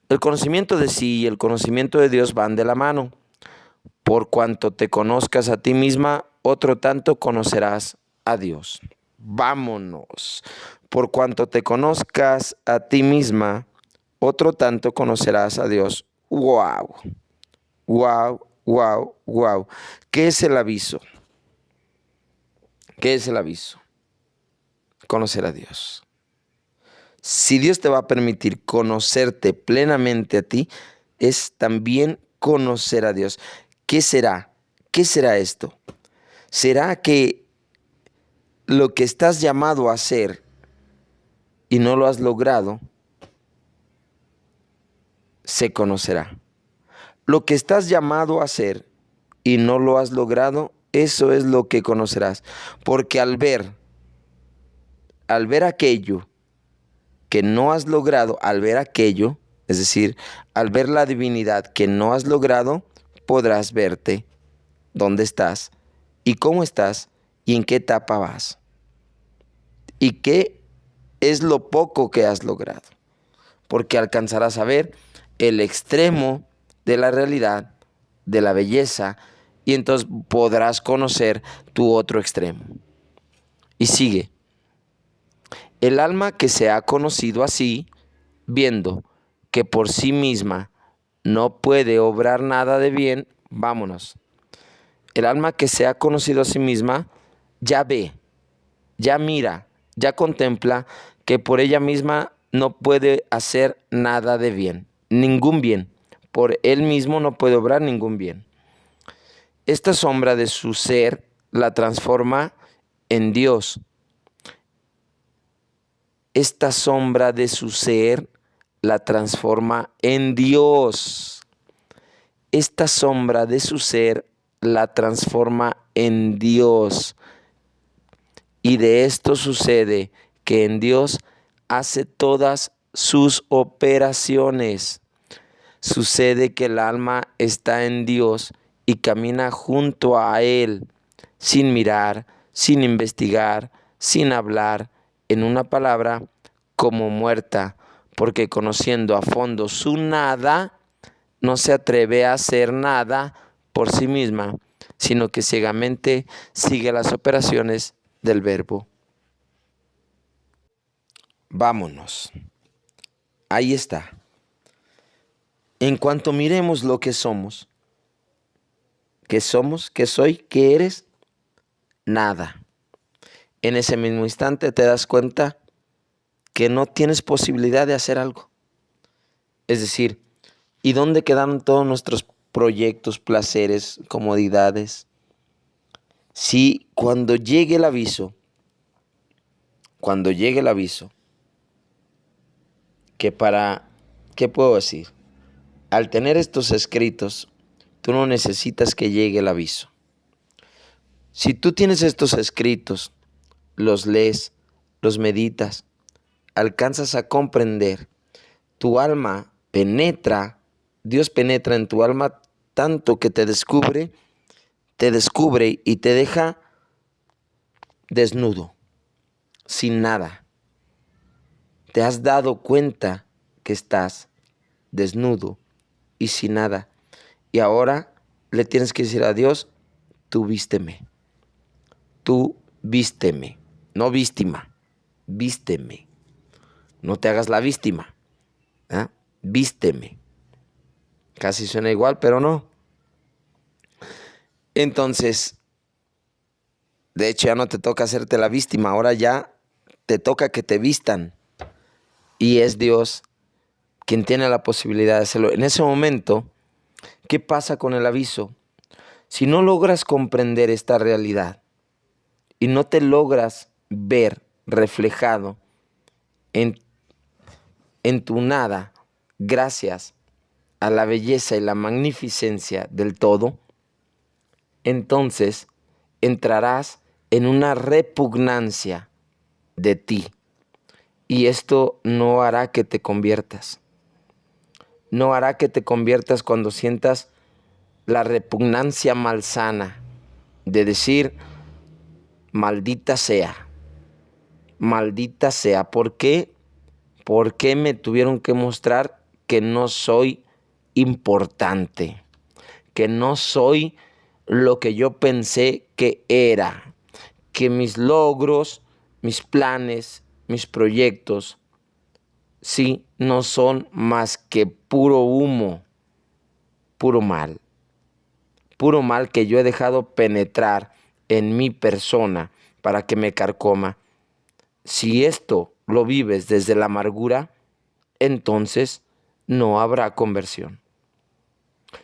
El conocimiento de sí y el conocimiento de Dios van de la mano. Por cuanto te conozcas a ti misma, otro tanto conocerás a Dios. Vámonos. Por cuanto te conozcas a ti misma, otro tanto conocerás a Dios. ¡Wow! ¡Wow! ¡Wow! ¡Wow! ¿Qué es el aviso? ¿Qué es el aviso? conocer a Dios. Si Dios te va a permitir conocerte plenamente a ti, es también conocer a Dios. ¿Qué será? ¿Qué será esto? ¿Será que lo que estás llamado a hacer y no lo has logrado, se conocerá? Lo que estás llamado a hacer y no lo has logrado, eso es lo que conocerás. Porque al ver aquello que no has logrado, al ver aquello, es decir, al ver la divinidad que no has logrado, podrás verte dónde estás y cómo estás y en qué etapa vas y qué es lo poco que has logrado, porque alcanzarás a ver el extremo de la realidad, de la belleza, y entonces podrás conocer tu otro extremo. Y sigue. El alma que se ha conocido así, viendo que por sí misma no puede obrar nada de bien, vámonos. El alma que se ha conocido a sí misma ya ve, ya mira, ya contempla que por ella misma no puede hacer nada de bien, ningún bien. Por él mismo no puede obrar ningún bien. Esta sombra de su ser la transforma en Dios. Esta sombra de su ser la transforma en Dios. Esta sombra de su ser la transforma en Dios. Y de esto sucede que en Dios hace todas sus operaciones. Sucede que el alma está en Dios y camina junto a Él, sin mirar, sin investigar, sin hablar, en una palabra, como muerta, porque conociendo a fondo su nada, no se atreve a hacer nada por sí misma, sino que ciegamente sigue las operaciones del Verbo. Vámonos. Ahí está. En cuanto miremos lo que somos, ¿qué somos? ¿Qué soy? ¿Qué eres? Nada. En ese mismo instante te das cuenta que no tienes posibilidad de hacer algo. Es decir, ¿y dónde quedaron todos nuestros proyectos, placeres, comodidades? Si cuando llegue el aviso, ¿qué puedo decir? Al tener estos escritos, tú no necesitas que llegue el aviso. Si tú tienes estos escritos, los lees, los meditas, alcanzas a comprender, tu alma penetra, Dios penetra en tu alma tanto que te descubre y te deja desnudo, sin nada. Te has dado cuenta que estás desnudo y sin nada. Y ahora le tienes que decir a Dios, tú vísteme. Tú vísteme. No víctima, vísteme. No te hagas la víctima. ¿Eh? Vísteme. Casi suena igual, pero no. Entonces, de hecho ya no te toca hacerte la víctima, ahora ya te toca que te vistan. Y es Dios quien tiene la posibilidad de hacerlo. En ese momento, ¿qué pasa con el aviso? Si no logras comprender esta realidad y no te logras ver reflejado en tu nada, gracias a la belleza y la magnificencia del todo, entonces entrarás en una repugnancia de ti. Y esto no hará que te conviertas. No hará que te conviertas cuando sientas la repugnancia malsana de decir, maldita sea, maldita sea. ¿Por qué? ¿Por qué me tuvieron que mostrar que no soy importante? Que no soy lo que yo pensé que era. Que mis logros, mis planes, mis proyectos, sí, no son más que puro humo, puro mal que yo he dejado penetrar en mi persona para que me carcoma. si esto lo vives desde la amargura, entonces no habrá conversión.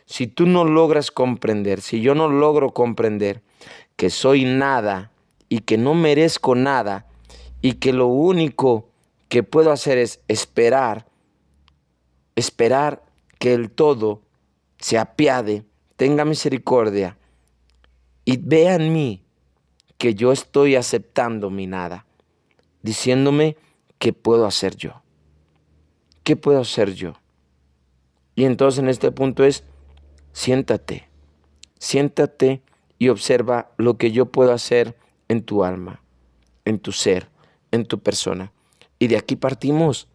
Si tú no logras comprender, si yo no logro comprender que soy nada y que no merezco nada y que lo único que puedo hacer es esperar que el todo se apiade, tenga misericordia y vea en mí que yo estoy aceptando mi nada, diciéndome qué puedo hacer yo, qué puedo hacer yo. Y entonces en este punto es, siéntate y observa lo que yo puedo hacer en tu alma, en tu ser, en tu persona. Y de aquí partimos,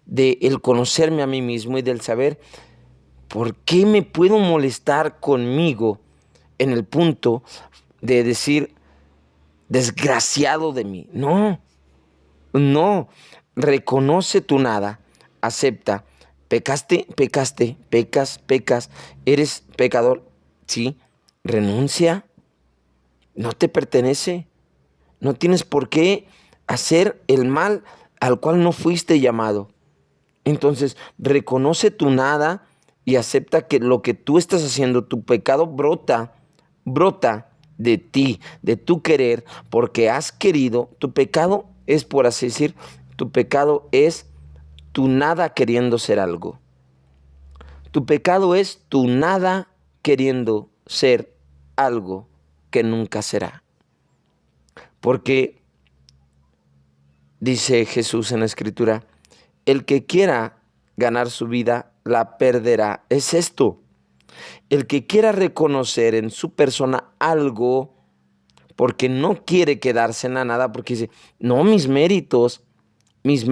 de el conocerme a mí mismo y del saber por qué me puedo molestar conmigo en el punto de decir, desgraciado de mí. No, reconoce tu nada, acepta. Pecas, eres pecador, sí, renuncia, no te pertenece, no tienes por qué hacer el mal al cual no fuiste llamado. Entonces, reconoce tu nada y acepta que lo que tú estás haciendo, tu pecado brota de ti, de tu querer, porque has querido, tu pecado es, por así decir, tu pecado es tu nada queriendo ser algo. Tu pecado es tu nada queriendo ser algo que nunca será. Porque dice Jesús en la Escritura, el que quiera ganar su vida, la perderá. Es esto. El que quiera reconocer en su persona algo, porque no quiere quedarse en la nada, porque dice, no, mis méritos, mis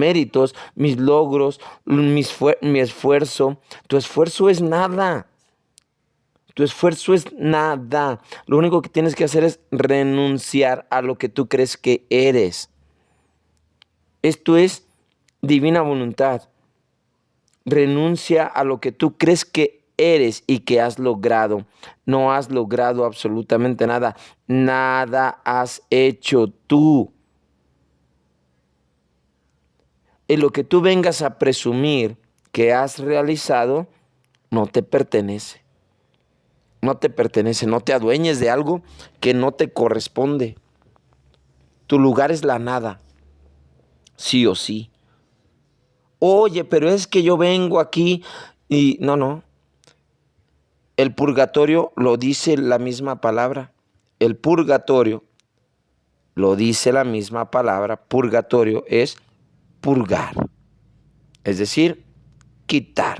logros, mi esfuerzo, tu esfuerzo es nada. Tu esfuerzo es nada. Lo único que tienes que hacer es renunciar a lo que tú crees que eres. Esto es divina voluntad. Renuncia a lo que tú crees que eres y que has logrado. No has logrado absolutamente nada. Nada has hecho tú. En lo que tú vengas a presumir que has realizado, no te pertenece. No te pertenece. No te adueñes de algo que no te corresponde. Tu lugar es la nada. Sí o sí. Oye, pero es que yo vengo aquí y no. El purgatorio lo dice la misma palabra. El purgatorio lo dice la misma palabra. Purgatorio es purgar. Es decir, quitar.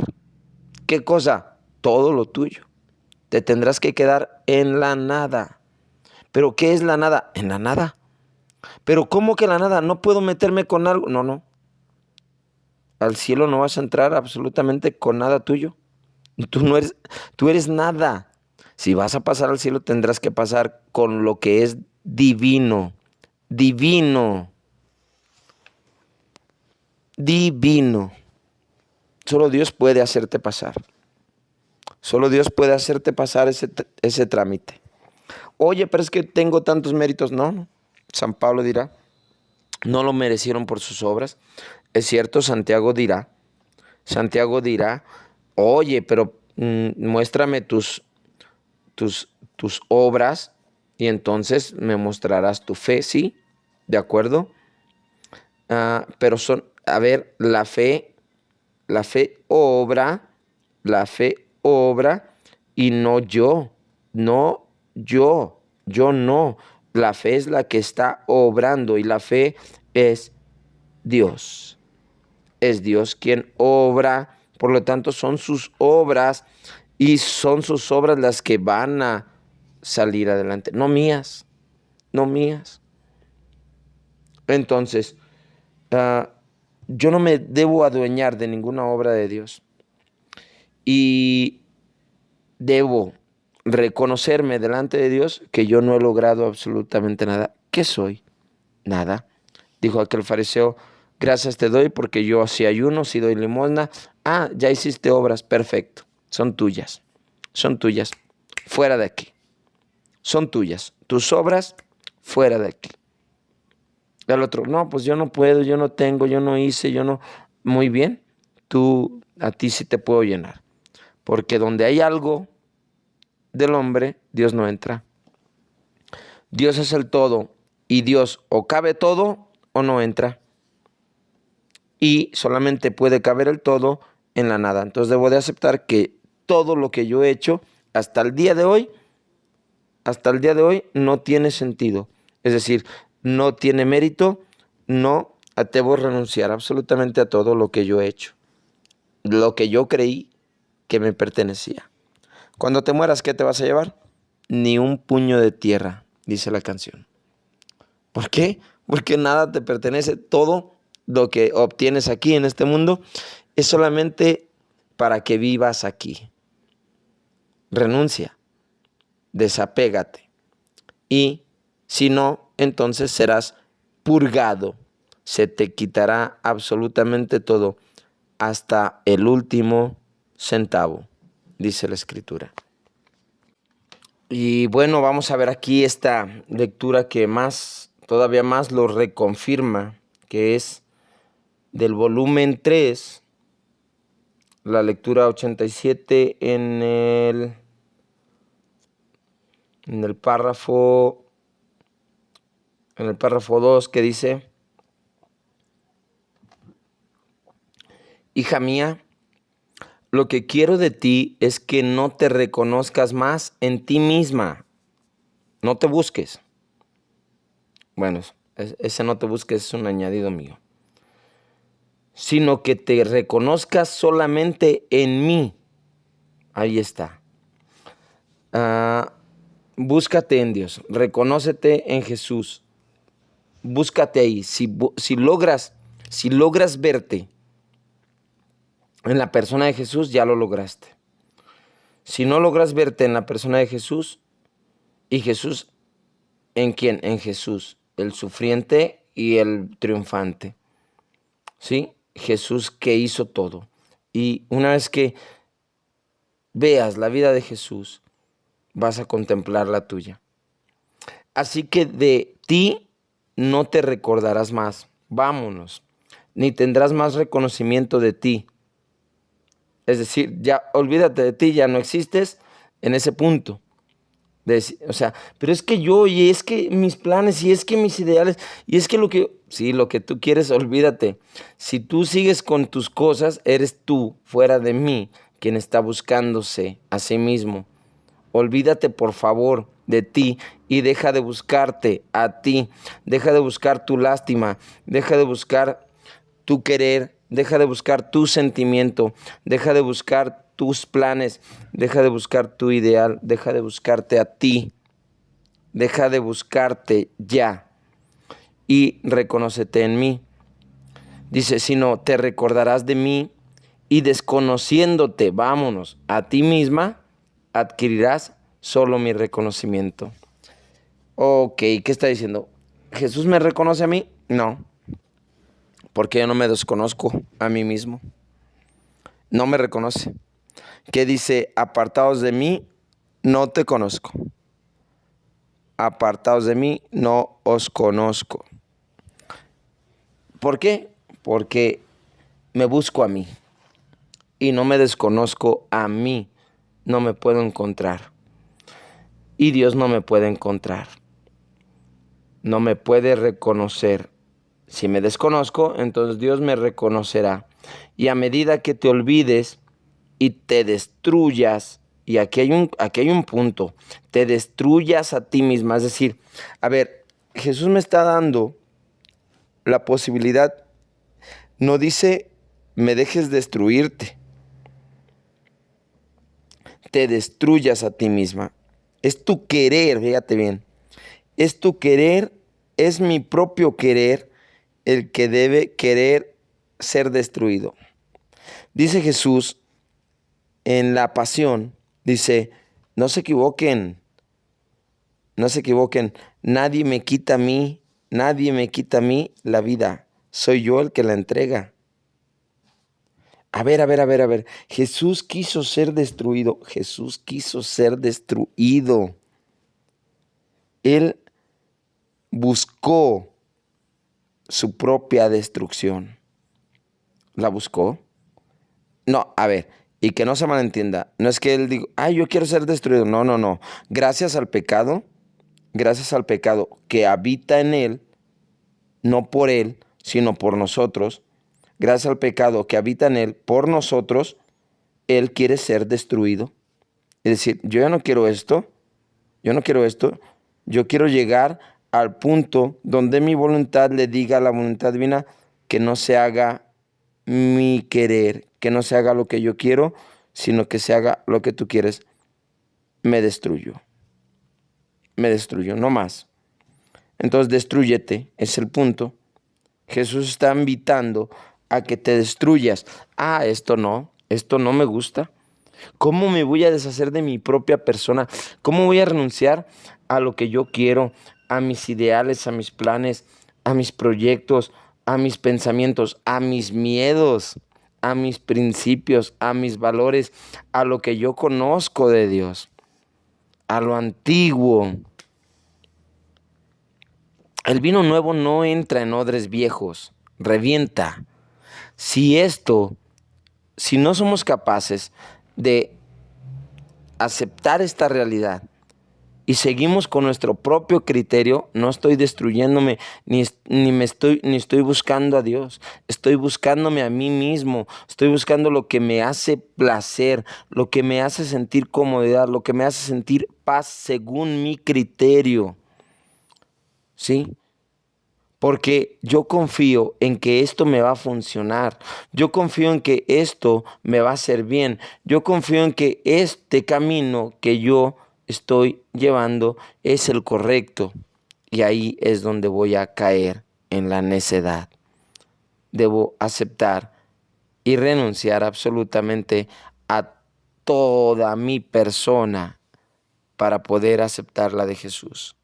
¿Qué cosa? Todo lo tuyo. Te tendrás que quedar en la nada. ¿Pero qué es la nada? En la nada. ¿Pero cómo que la nada? ¿No puedo meterme con algo? No. Al cielo no vas a entrar absolutamente con nada tuyo. Tú eres nada. Si vas a pasar al cielo, tendrás que pasar con lo que es divino. Divino. Divino. Solo Dios puede hacerte pasar. Solo Dios puede hacerte pasar ese trámite. Oye, pero es que tengo tantos méritos. No. San Pablo dirá, no lo merecieron por sus obras. Es cierto, Santiago dirá, oye, pero muéstrame tus obras y entonces me mostrarás tu fe, ¿sí? ¿De acuerdo? Pero la fe obra y no yo, yo no. La fe es la que está obrando y la fe es Dios. Es Dios quien obra, por lo tanto son sus obras y son sus obras las que van a salir adelante, no mías. Entonces, yo no me debo adueñar de ninguna obra de Dios y debo reconocerme delante de Dios que yo no he logrado absolutamente nada. ¿Qué soy? Nada. Dijo aquel fariseo, gracias te doy porque yo sí ayuno, sí doy limosna. Ya hiciste obras, perfecto. Son tuyas. Fuera de aquí. Son tuyas. Tus obras, fuera de aquí. Y al otro, no, pues yo no puedo, yo no tengo, yo no hice, yo no. Muy bien, a ti sí te puedo llenar. Porque donde hay algo del hombre, Dios no entra. Dios es el todo y Dios o cabe todo o no entra. Y solamente puede caber el todo en la nada. Entonces debo de aceptar que todo lo que yo he hecho hasta el día de hoy, no tiene sentido. Es decir, no tiene mérito, no debo renunciar absolutamente a todo lo que yo he hecho, lo que yo creí que me pertenecía. Cuando te mueras, ¿qué te vas a llevar? Ni un puño de tierra, dice la canción. ¿Por qué? Porque nada te pertenece. Todo lo que obtienes aquí en este mundo es solamente para que vivas aquí. Renuncia, desapégate. Y si no, entonces serás purgado. Se te quitará absolutamente todo, hasta el último centavo, dice la Escritura. Y bueno, vamos a ver aquí esta lectura que todavía más lo reconfirma, que es del volumen 3, la lectura 87 en el párrafo 2, que dice: Hija mía, lo que quiero de ti es que no te reconozcas más en ti misma. No te busques. Bueno, ese no te busques es un añadido mío. Sino que te reconozcas solamente en mí. Ahí está. Búscate en Dios. Reconócete en Jesús. Búscate ahí. Si logras verte en la persona de Jesús, ya lo lograste. Si no logras verte en la persona de Jesús, ¿y Jesús en quién? En Jesús, el sufriente y el triunfante. ¿Sí? Jesús que hizo todo. Y una vez que veas la vida de Jesús, vas a contemplar la tuya. Así que de ti no te recordarás más. Vámonos. Ni tendrás más reconocimiento de ti. Es decir, ya olvídate de ti, ya no existes en ese punto. O sea, pero es que yo, y es que mis planes, y es que mis ideales, y es que lo que tú quieres, olvídate. Si tú sigues con tus cosas, eres tú, fuera de mí, quien está buscándose a sí mismo. Olvídate, por favor, de ti y deja de buscarte a ti. Deja de buscar tu lástima, deja de buscar tu querer, deja de buscar tu sentimiento, deja de buscar tus planes, deja de buscar tu ideal, deja de buscarte a ti, deja de buscarte ya y reconócete en mí. Dice, sino te recordarás de mí y desconociéndote, vámonos, a ti misma, adquirirás solo mi reconocimiento. Ok, ¿qué está diciendo? ¿Jesús me reconoce a mí? No, porque yo no me desconozco a mí mismo. No me reconoce. ¿Qué dice? Apartados de mí, no te conozco. Apartados de mí, no os conozco. ¿Por qué? Porque me busco a mí y no me desconozco a mí. No me puedo encontrar. Y Dios no me puede encontrar. No me puede reconocer. Si me desconozco, entonces Dios me reconocerá. Y a medida que te olvides y te destruyas, y aquí hay un punto, te destruyas a ti misma. Es decir, a ver, Jesús me está dando la posibilidad, no dice me dejes destruirte, te destruyas a ti misma. Es tu querer, fíjate bien, es tu querer, es mi propio querer el que debe querer ser destruido. Dice Jesús en la pasión, dice, no se equivoquen, no se equivoquen, nadie me quita a mí la vida, soy yo el que la entrega. A ver, Jesús quiso ser destruido, Jesús quiso ser destruido. Él buscó su propia destrucción. ¿La buscó? No, a ver, y que no se malentienda. No es que él diga, ay, yo quiero ser destruido. No, no, no. Gracias al pecado que habita en él, no por él, sino por nosotros. Gracias al pecado que habita en él, por nosotros, él quiere ser destruido. Es decir, yo ya no quiero esto, yo no quiero esto, yo quiero llegar al punto donde mi voluntad le diga a la voluntad divina que no se haga mi querer, que no se haga lo que yo quiero, sino que se haga lo que tú quieres. Me destruyo, no más. Entonces, destrúyete, es el punto. Jesús está invitando a que te destruyas. Ah, esto no me gusta. ¿Cómo me voy a deshacer de mi propia persona? ¿Cómo voy a renunciar a lo que yo quiero, a mis ideales, a mis planes, a mis proyectos, a mis pensamientos, a mis miedos, a mis principios, a mis valores, a lo que yo conozco de Dios, a lo antiguo? El vino nuevo no entra en odres viejos, revienta. Si esto, si no somos capaces de aceptar esta realidad y seguimos con nuestro propio criterio, no estoy destruyéndome, ni estoy buscando a Dios. Estoy buscándome a mí mismo. Estoy buscando lo que me hace placer, lo que me hace sentir comodidad, lo que me hace sentir paz según mi criterio. ¿Sí? Porque yo confío en que esto me va a funcionar. Yo confío en que esto me va a hacer bien. Yo confío en que este camino que yo estoy llevando es el correcto. Y ahí es donde voy a caer en la necedad. Debo aceptar y renunciar absolutamente a toda mi persona para poder aceptar la de Jesús.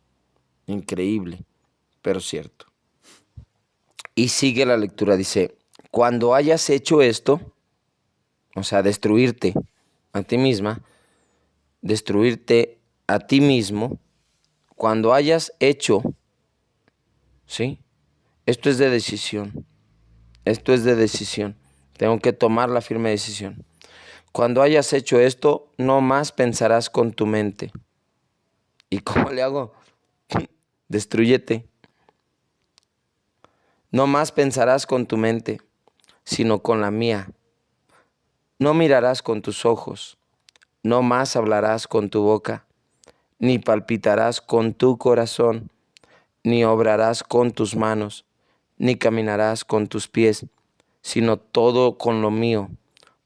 Increíble, pero cierto. Y sigue la lectura, dice, cuando hayas hecho esto, o sea, destruirte a ti misma, destruirte a ti mismo, cuando hayas hecho, ¿sí? Esto es de decisión, esto es de decisión. Tengo que tomar la firme decisión. Cuando hayas hecho esto, no más pensarás con tu mente. ¿Y cómo le hago? Destrúyete. No más pensarás con tu mente, sino con la mía. No mirarás con tus ojos, no más hablarás con tu boca, ni palpitarás con tu corazón, ni obrarás con tus manos, ni caminarás con tus pies, sino todo con lo mío,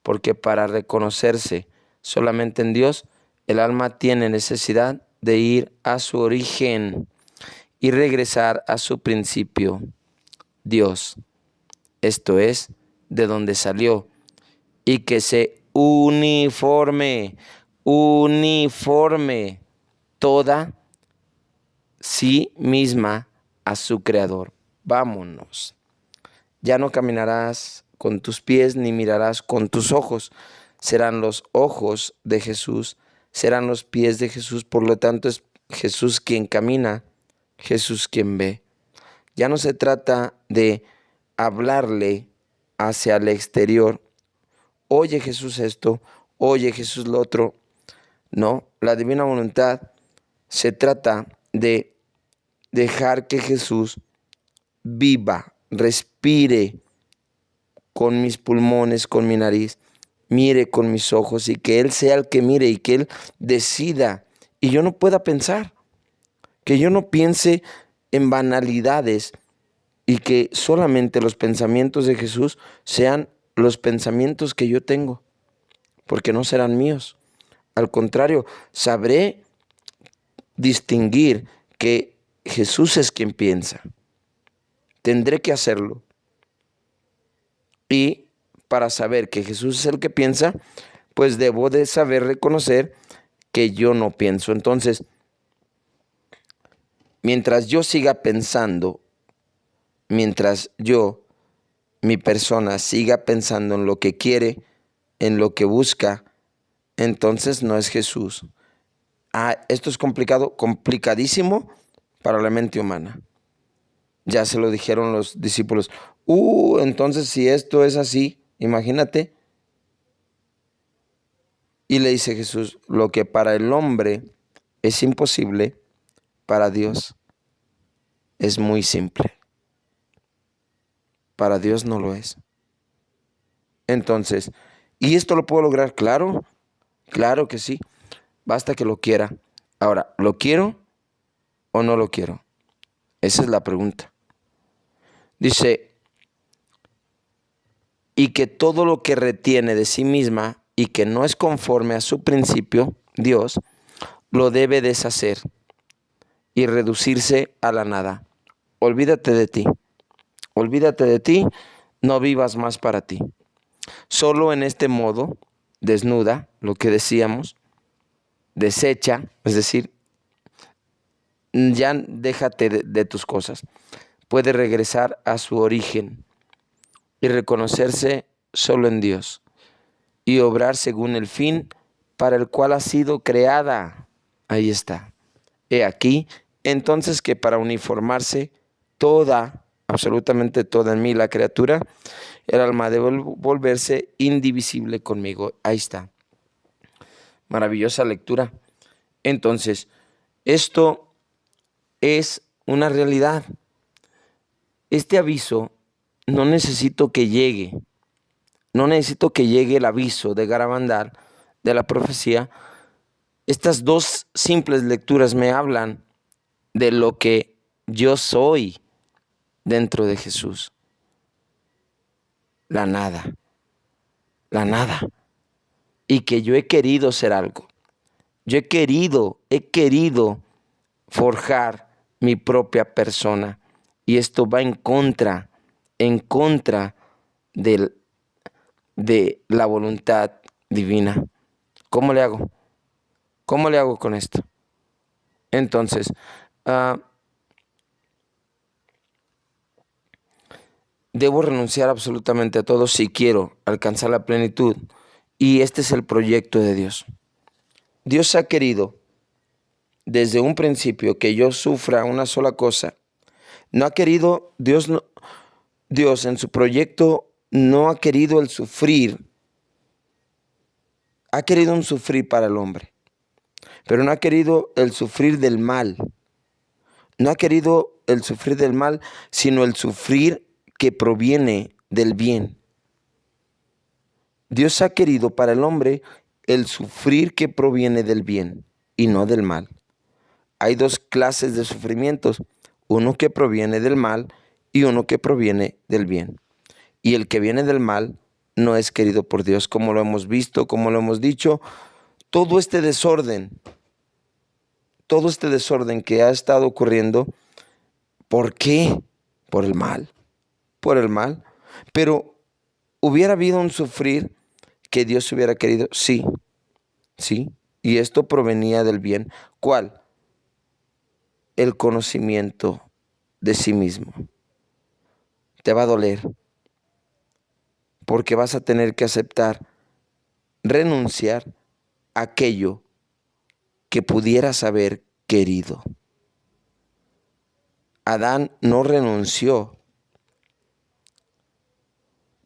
porque para reconocerse solamente en Dios, el alma tiene necesidad de ir a su origen y regresar a su principio, Dios. Esto es, de donde salió, y que se uniforme toda sí misma a su creador. Vámonos. Ya no caminarás con tus pies ni mirarás con tus ojos. Serán los ojos de Jesús, serán los pies de Jesús. Por lo tanto, es Jesús quien camina, Jesús quien ve. Ya no se trata de hablarle hacia el exterior. Oye Jesús esto, oye Jesús lo otro. No, la divina voluntad se trata de dejar que Jesús viva, respire con mis pulmones, con mi nariz, mire con mis ojos y que Él sea el que mire y que Él decida y yo no pueda pensar, que yo no piense en banalidades y que solamente los pensamientos de Jesús sean los pensamientos que yo tengo, porque no serán míos. Al contrario, sabré distinguir que Jesús es quien piensa. Tendré que hacerlo. Y para saber que Jesús es el que piensa, pues debo de saber reconocer que yo no pienso. Entonces, mientras yo siga pensando, mientras mi persona, siga pensando en lo que quiere, en lo que busca, entonces no es Jesús. Esto es complicado, complicadísimo para la mente humana. Ya se lo dijeron los discípulos. Entonces si esto es así, imagínate. Y le dice Jesús, lo que para el hombre es imposible, para Dios es muy simple. Para Dios no lo es. Entonces, ¿y esto lo puedo lograr? Claro, claro que sí. Basta que lo quiera. Ahora, ¿lo quiero o no lo quiero? Esa es la pregunta. Dice, y que todo lo que retiene de sí misma y que no es conforme a su principio, Dios, lo debe deshacer y reducirse a la nada. Olvídate de ti. Olvídate de ti, no vivas más para ti. Solo en este modo, desnuda, lo que decíamos, desecha, es decir, ya déjate de tus cosas. Puede regresar a su origen y reconocerse solo en Dios y obrar según el fin para el cual ha sido creada. Ahí está. He aquí, entonces que para uniformarse toda, absolutamente toda en mí la criatura, el alma debe volverse indivisible conmigo. Ahí está. Maravillosa lectura. Entonces, esto es una realidad. Este aviso no necesito que llegue. No necesito que llegue el aviso de Garabandal, de la profecía. Estas dos simples lecturas me hablan de lo que yo soy dentro de Jesús. La nada. La nada. Y que yo he querido ser algo. Yo he querido forjar mi propia persona. Y esto va en contra del, de la voluntad divina. ¿Cómo le hago? ¿Cómo le hago con esto? Entonces, debo renunciar absolutamente a todo si quiero alcanzar la plenitud. Y este es el proyecto de Dios. Dios ha querido desde un principio que yo sufra una sola cosa. No ha querido, Dios en su proyecto no ha querido el sufrir. Ha querido un sufrir para el hombre, pero no ha querido el sufrir del mal. No ha querido el sufrir del mal, sino el sufrir que proviene del bien. Dios ha querido para el hombre el sufrir que proviene del bien y no del mal. Hay dos clases de sufrimientos, uno que proviene del mal y uno que proviene del bien. Y el que viene del mal no es querido por Dios, como lo hemos visto, como lo hemos dicho. Todo este desorden que ha estado ocurriendo, ¿por qué? Por el mal, por el mal. Pero ¿hubiera habido un sufrir que Dios hubiera querido? Sí, sí. Y esto provenía del bien. ¿Cuál? El conocimiento de sí mismo. Te va a doler porque vas a tener que aceptar, renunciar a aquello que pudieras haber querido. Adán no renunció,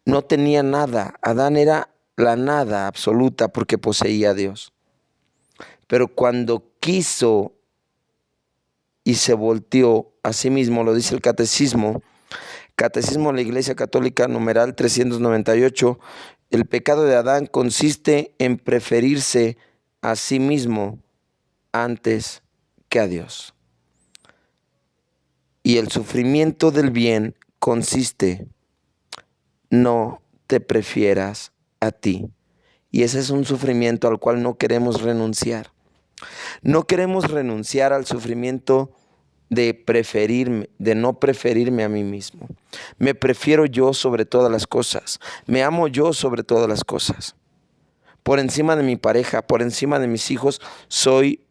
no tenía nada. Adán era la nada absoluta porque poseía a Dios. Pero cuando quiso y se volteó a sí mismo, lo dice el Catecismo de la Iglesia Católica, numeral 398, el pecado de Adán consiste en preferirse a sí mismo antes que a Dios. Y el sufrimiento del bien consiste, no te prefieras a ti. Y ese es un sufrimiento al cual no queremos renunciar. No queremos renunciar al sufrimiento de preferirme, de no preferirme a mí mismo. Me prefiero yo sobre todas las cosas. Me amo yo sobre todas las cosas. Por encima de mi pareja, por encima de mis hijos, soy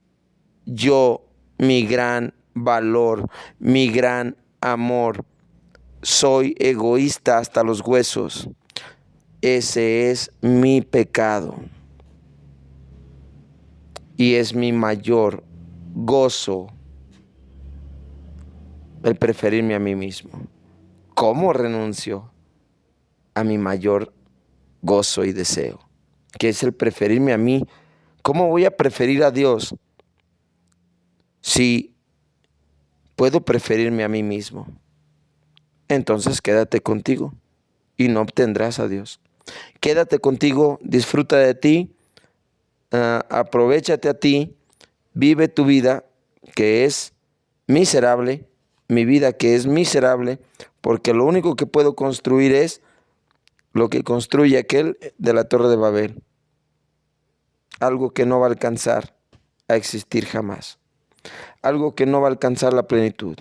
yo mi gran valor, mi gran amor. Soy egoísta hasta los huesos. Ese es mi pecado. Y es mi mayor gozo. el preferirme a mí mismo. ¿Cómo renuncio a mi mayor gozo y deseo, que es el preferirme a mí? ¿Cómo voy a preferir a Dios si puedo preferirme a mí mismo? Entonces quédate contigo y no obtendrás a Dios. Quédate contigo, disfruta de ti, aprovéchate a ti, vive tu vida que es miserable, mi vida que es miserable, porque lo único que puedo construir es lo que construye aquel de la Torre de Babel, algo que no va a alcanzar a existir jamás, algo que no va a alcanzar la plenitud.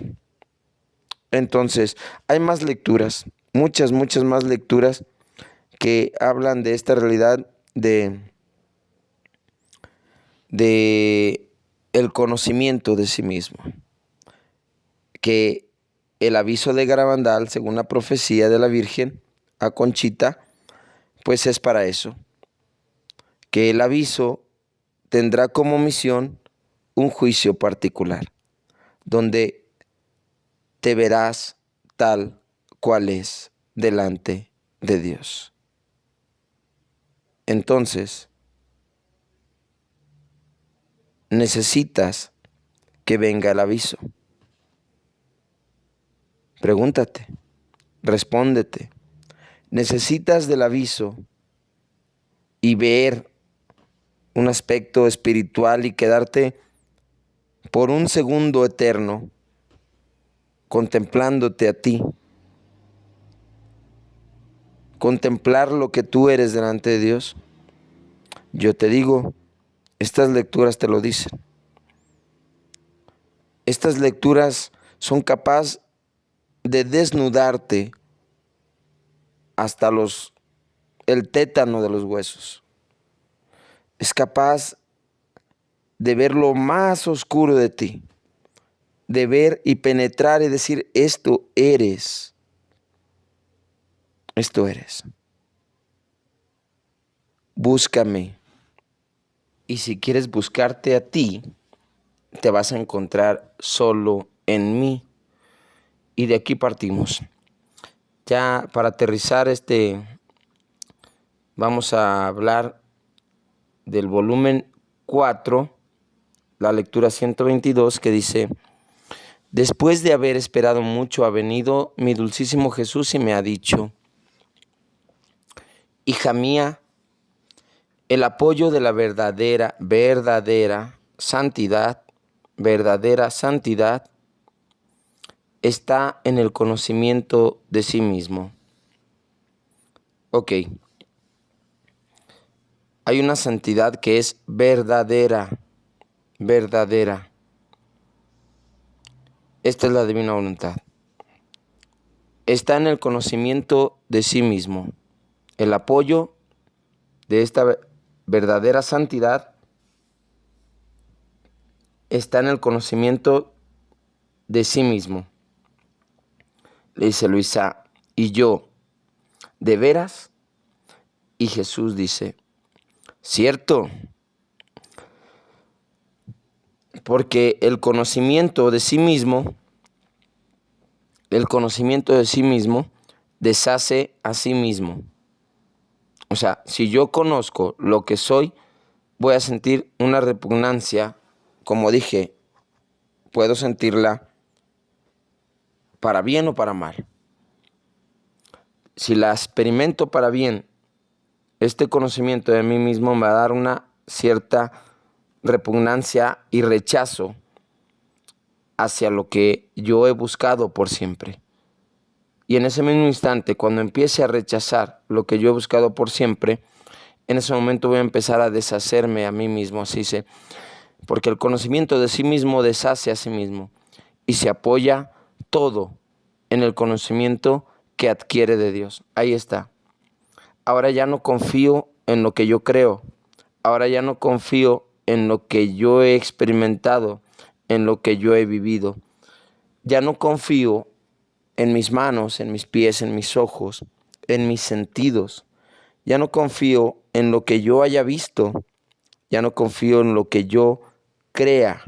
Entonces, hay más lecturas, muchas más lecturas que hablan de esta realidad de el conocimiento de sí mismo, que el aviso de Garabandal, según la profecía de la Virgen a Conchita, pues es para eso, que el aviso tendrá como misión un juicio particular, donde te verás tal cual es delante de Dios. Entonces, necesitas que venga el aviso. Pregúntate, respóndete. Necesitas del aviso y ver un aspecto espiritual y quedarte por un segundo eterno contemplándote a ti, contemplar lo que tú eres delante de Dios. Yo te digo, estas lecturas te lo dicen. Estas lecturas son capaces de desnudarte hasta el tétano de los huesos. Es capaz de ver lo más oscuro de ti, de ver y penetrar y decir, esto eres. Esto eres. Búscame. Y si quieres buscarte a ti, te vas a encontrar solo en mí. Y de aquí partimos. Ya para aterrizar vamos a hablar del volumen 4, la lectura 122, que dice: después de haber esperado mucho, ha venido mi dulcísimo Jesús y me ha dicho: hija mía, el apoyo de la verdadera santidad está en el conocimiento de sí mismo. Ok. Hay una santidad que es verdadera. Esta es la divina voluntad. Está en el conocimiento de sí mismo. El apoyo de esta verdadera santidad está en el conocimiento de sí mismo. Le dice Luisa, ¿y yo, de veras? Y Jesús dice, cierto, porque el conocimiento de sí mismo deshace a sí mismo. O sea, si yo conozco lo que soy, voy a sentir una repugnancia, como dije, puedo sentirla para bien o para mal. Si la experimento para bien, este conocimiento de mí mismo me va a dar una cierta repugnancia y rechazo hacia lo que yo he buscado por siempre. Y en ese mismo instante, cuando empiece a rechazar lo que yo he buscado por siempre, en ese momento voy a empezar a deshacerme a mí mismo, así se, porque el conocimiento de sí mismo deshace a sí mismo y se apoya todo en el conocimiento que adquiere de Dios. Ahí está. Ahora ya no confío en lo que yo creo. Ahora ya no confío en lo que yo he experimentado, en lo que yo he vivido. Ya no confío en mis manos, en mis pies, en mis ojos, en mis sentidos. Ya no confío en lo que yo haya visto. Ya no confío en lo que yo crea.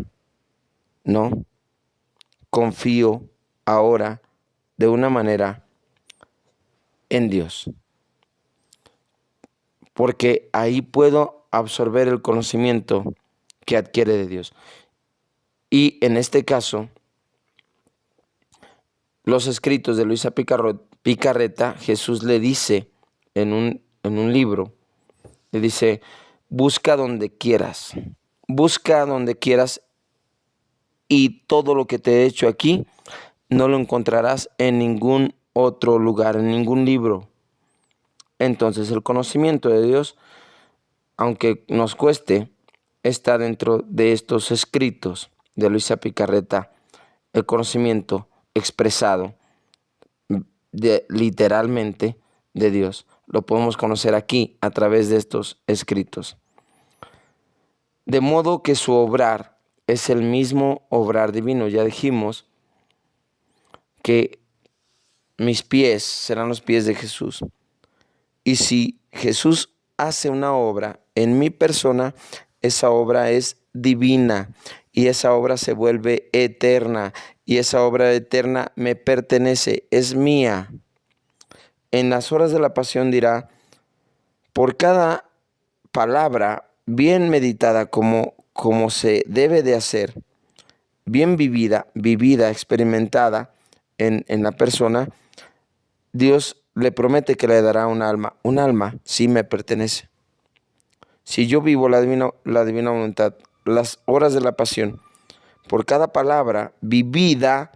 No. Confío ahora de una manera en Dios, porque ahí puedo absorber el conocimiento que adquiere de Dios. Y en este caso, los escritos de Luisa Picarreta, Jesús le dice en un libro, le dice, busca donde quieras y todo lo que te he hecho aquí no lo encontrarás en ningún otro lugar, en ningún libro. Entonces el conocimiento de Dios, aunque nos cueste, está dentro de estos escritos de Luisa Picarreta, el conocimiento expresado literalmente de Dios. Lo podemos conocer aquí a través de estos escritos. De modo que su obrar es el mismo obrar divino. Ya dijimos que mis pies serán los pies de Jesús. Y si Jesús hace una obra en mi persona, esa obra es divina y esa obra se vuelve eterna y esa obra eterna me pertenece, es mía. En las horas de la pasión dirá, por cada palabra bien meditada como se debe de hacer, bien vivida, experimentada en la persona, Dios le promete que le dará un alma. Un alma sí me pertenece. Si yo vivo la divina voluntad, las horas de la pasión, por cada palabra vivida,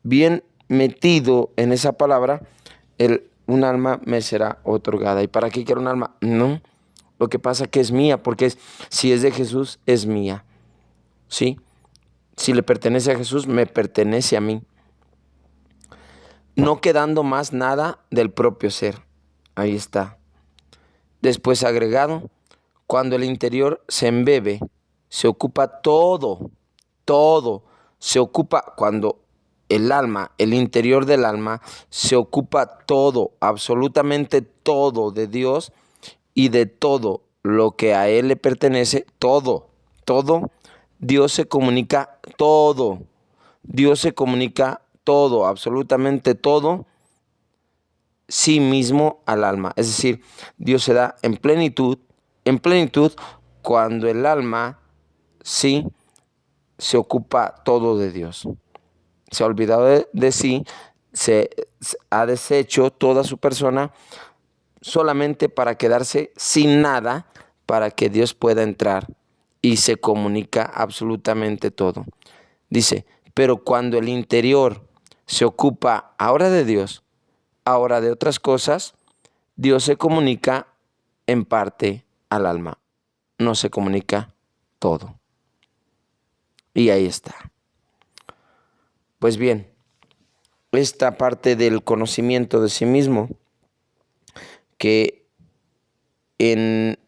bien metido en esa palabra, un alma me será otorgada. ¿Y para qué quiero un alma? No, lo que pasa es que es mía, porque si es de Jesús, es mía. ¿Sí? Si le pertenece a Jesús, me pertenece a mí. No quedando más nada del propio ser. Ahí está. Después agregado, cuando el interior se embebe, se ocupa todo, se ocupa cuando el alma, el interior del alma, se ocupa todo, absolutamente todo de Dios y de todo lo que a Él le pertenece, todo, Dios se comunica todo, absolutamente todo, sí mismo al alma. Es decir, Dios se da en plenitud cuando el alma sí se ocupa todo de Dios. Se ha olvidado de sí, se ha deshecho toda su persona solamente para quedarse sin nada, para que Dios pueda entrar y se comunica absolutamente todo. Dice, pero cuando el interior se ocupa ahora de Dios, ahora de otras cosas, Dios se comunica en parte al alma, no se comunica todo. Y ahí está. Pues bien, esta parte del conocimiento de sí mismo, que en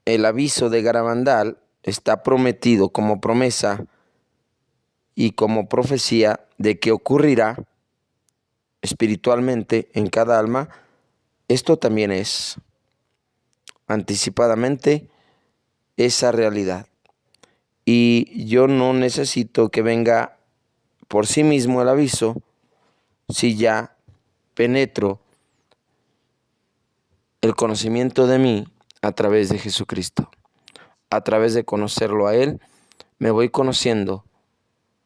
el aviso de Garabandal está prometido como promesa y como profecía de que ocurrirá espiritualmente en cada alma, esto también es anticipadamente esa realidad. Y yo no necesito que venga por sí mismo el aviso si ya penetro el conocimiento de mí a través de Jesucristo. A través de conocerlo a Él, me voy conociendo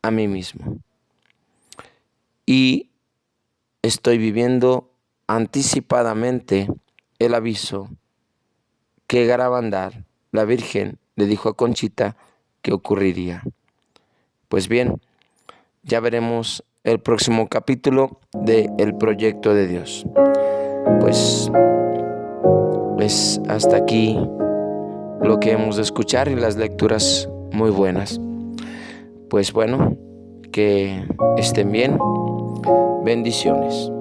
a mí mismo. Y estoy viviendo anticipadamente el aviso que Garabandal, la Virgen, le dijo a Conchita que ocurriría. Pues bien, ya veremos el próximo capítulo de El Proyecto de Dios. Pues hasta aquí lo que hemos de escuchar y las lecturas muy buenas. Pues bueno, que estén bien. Bendiciones.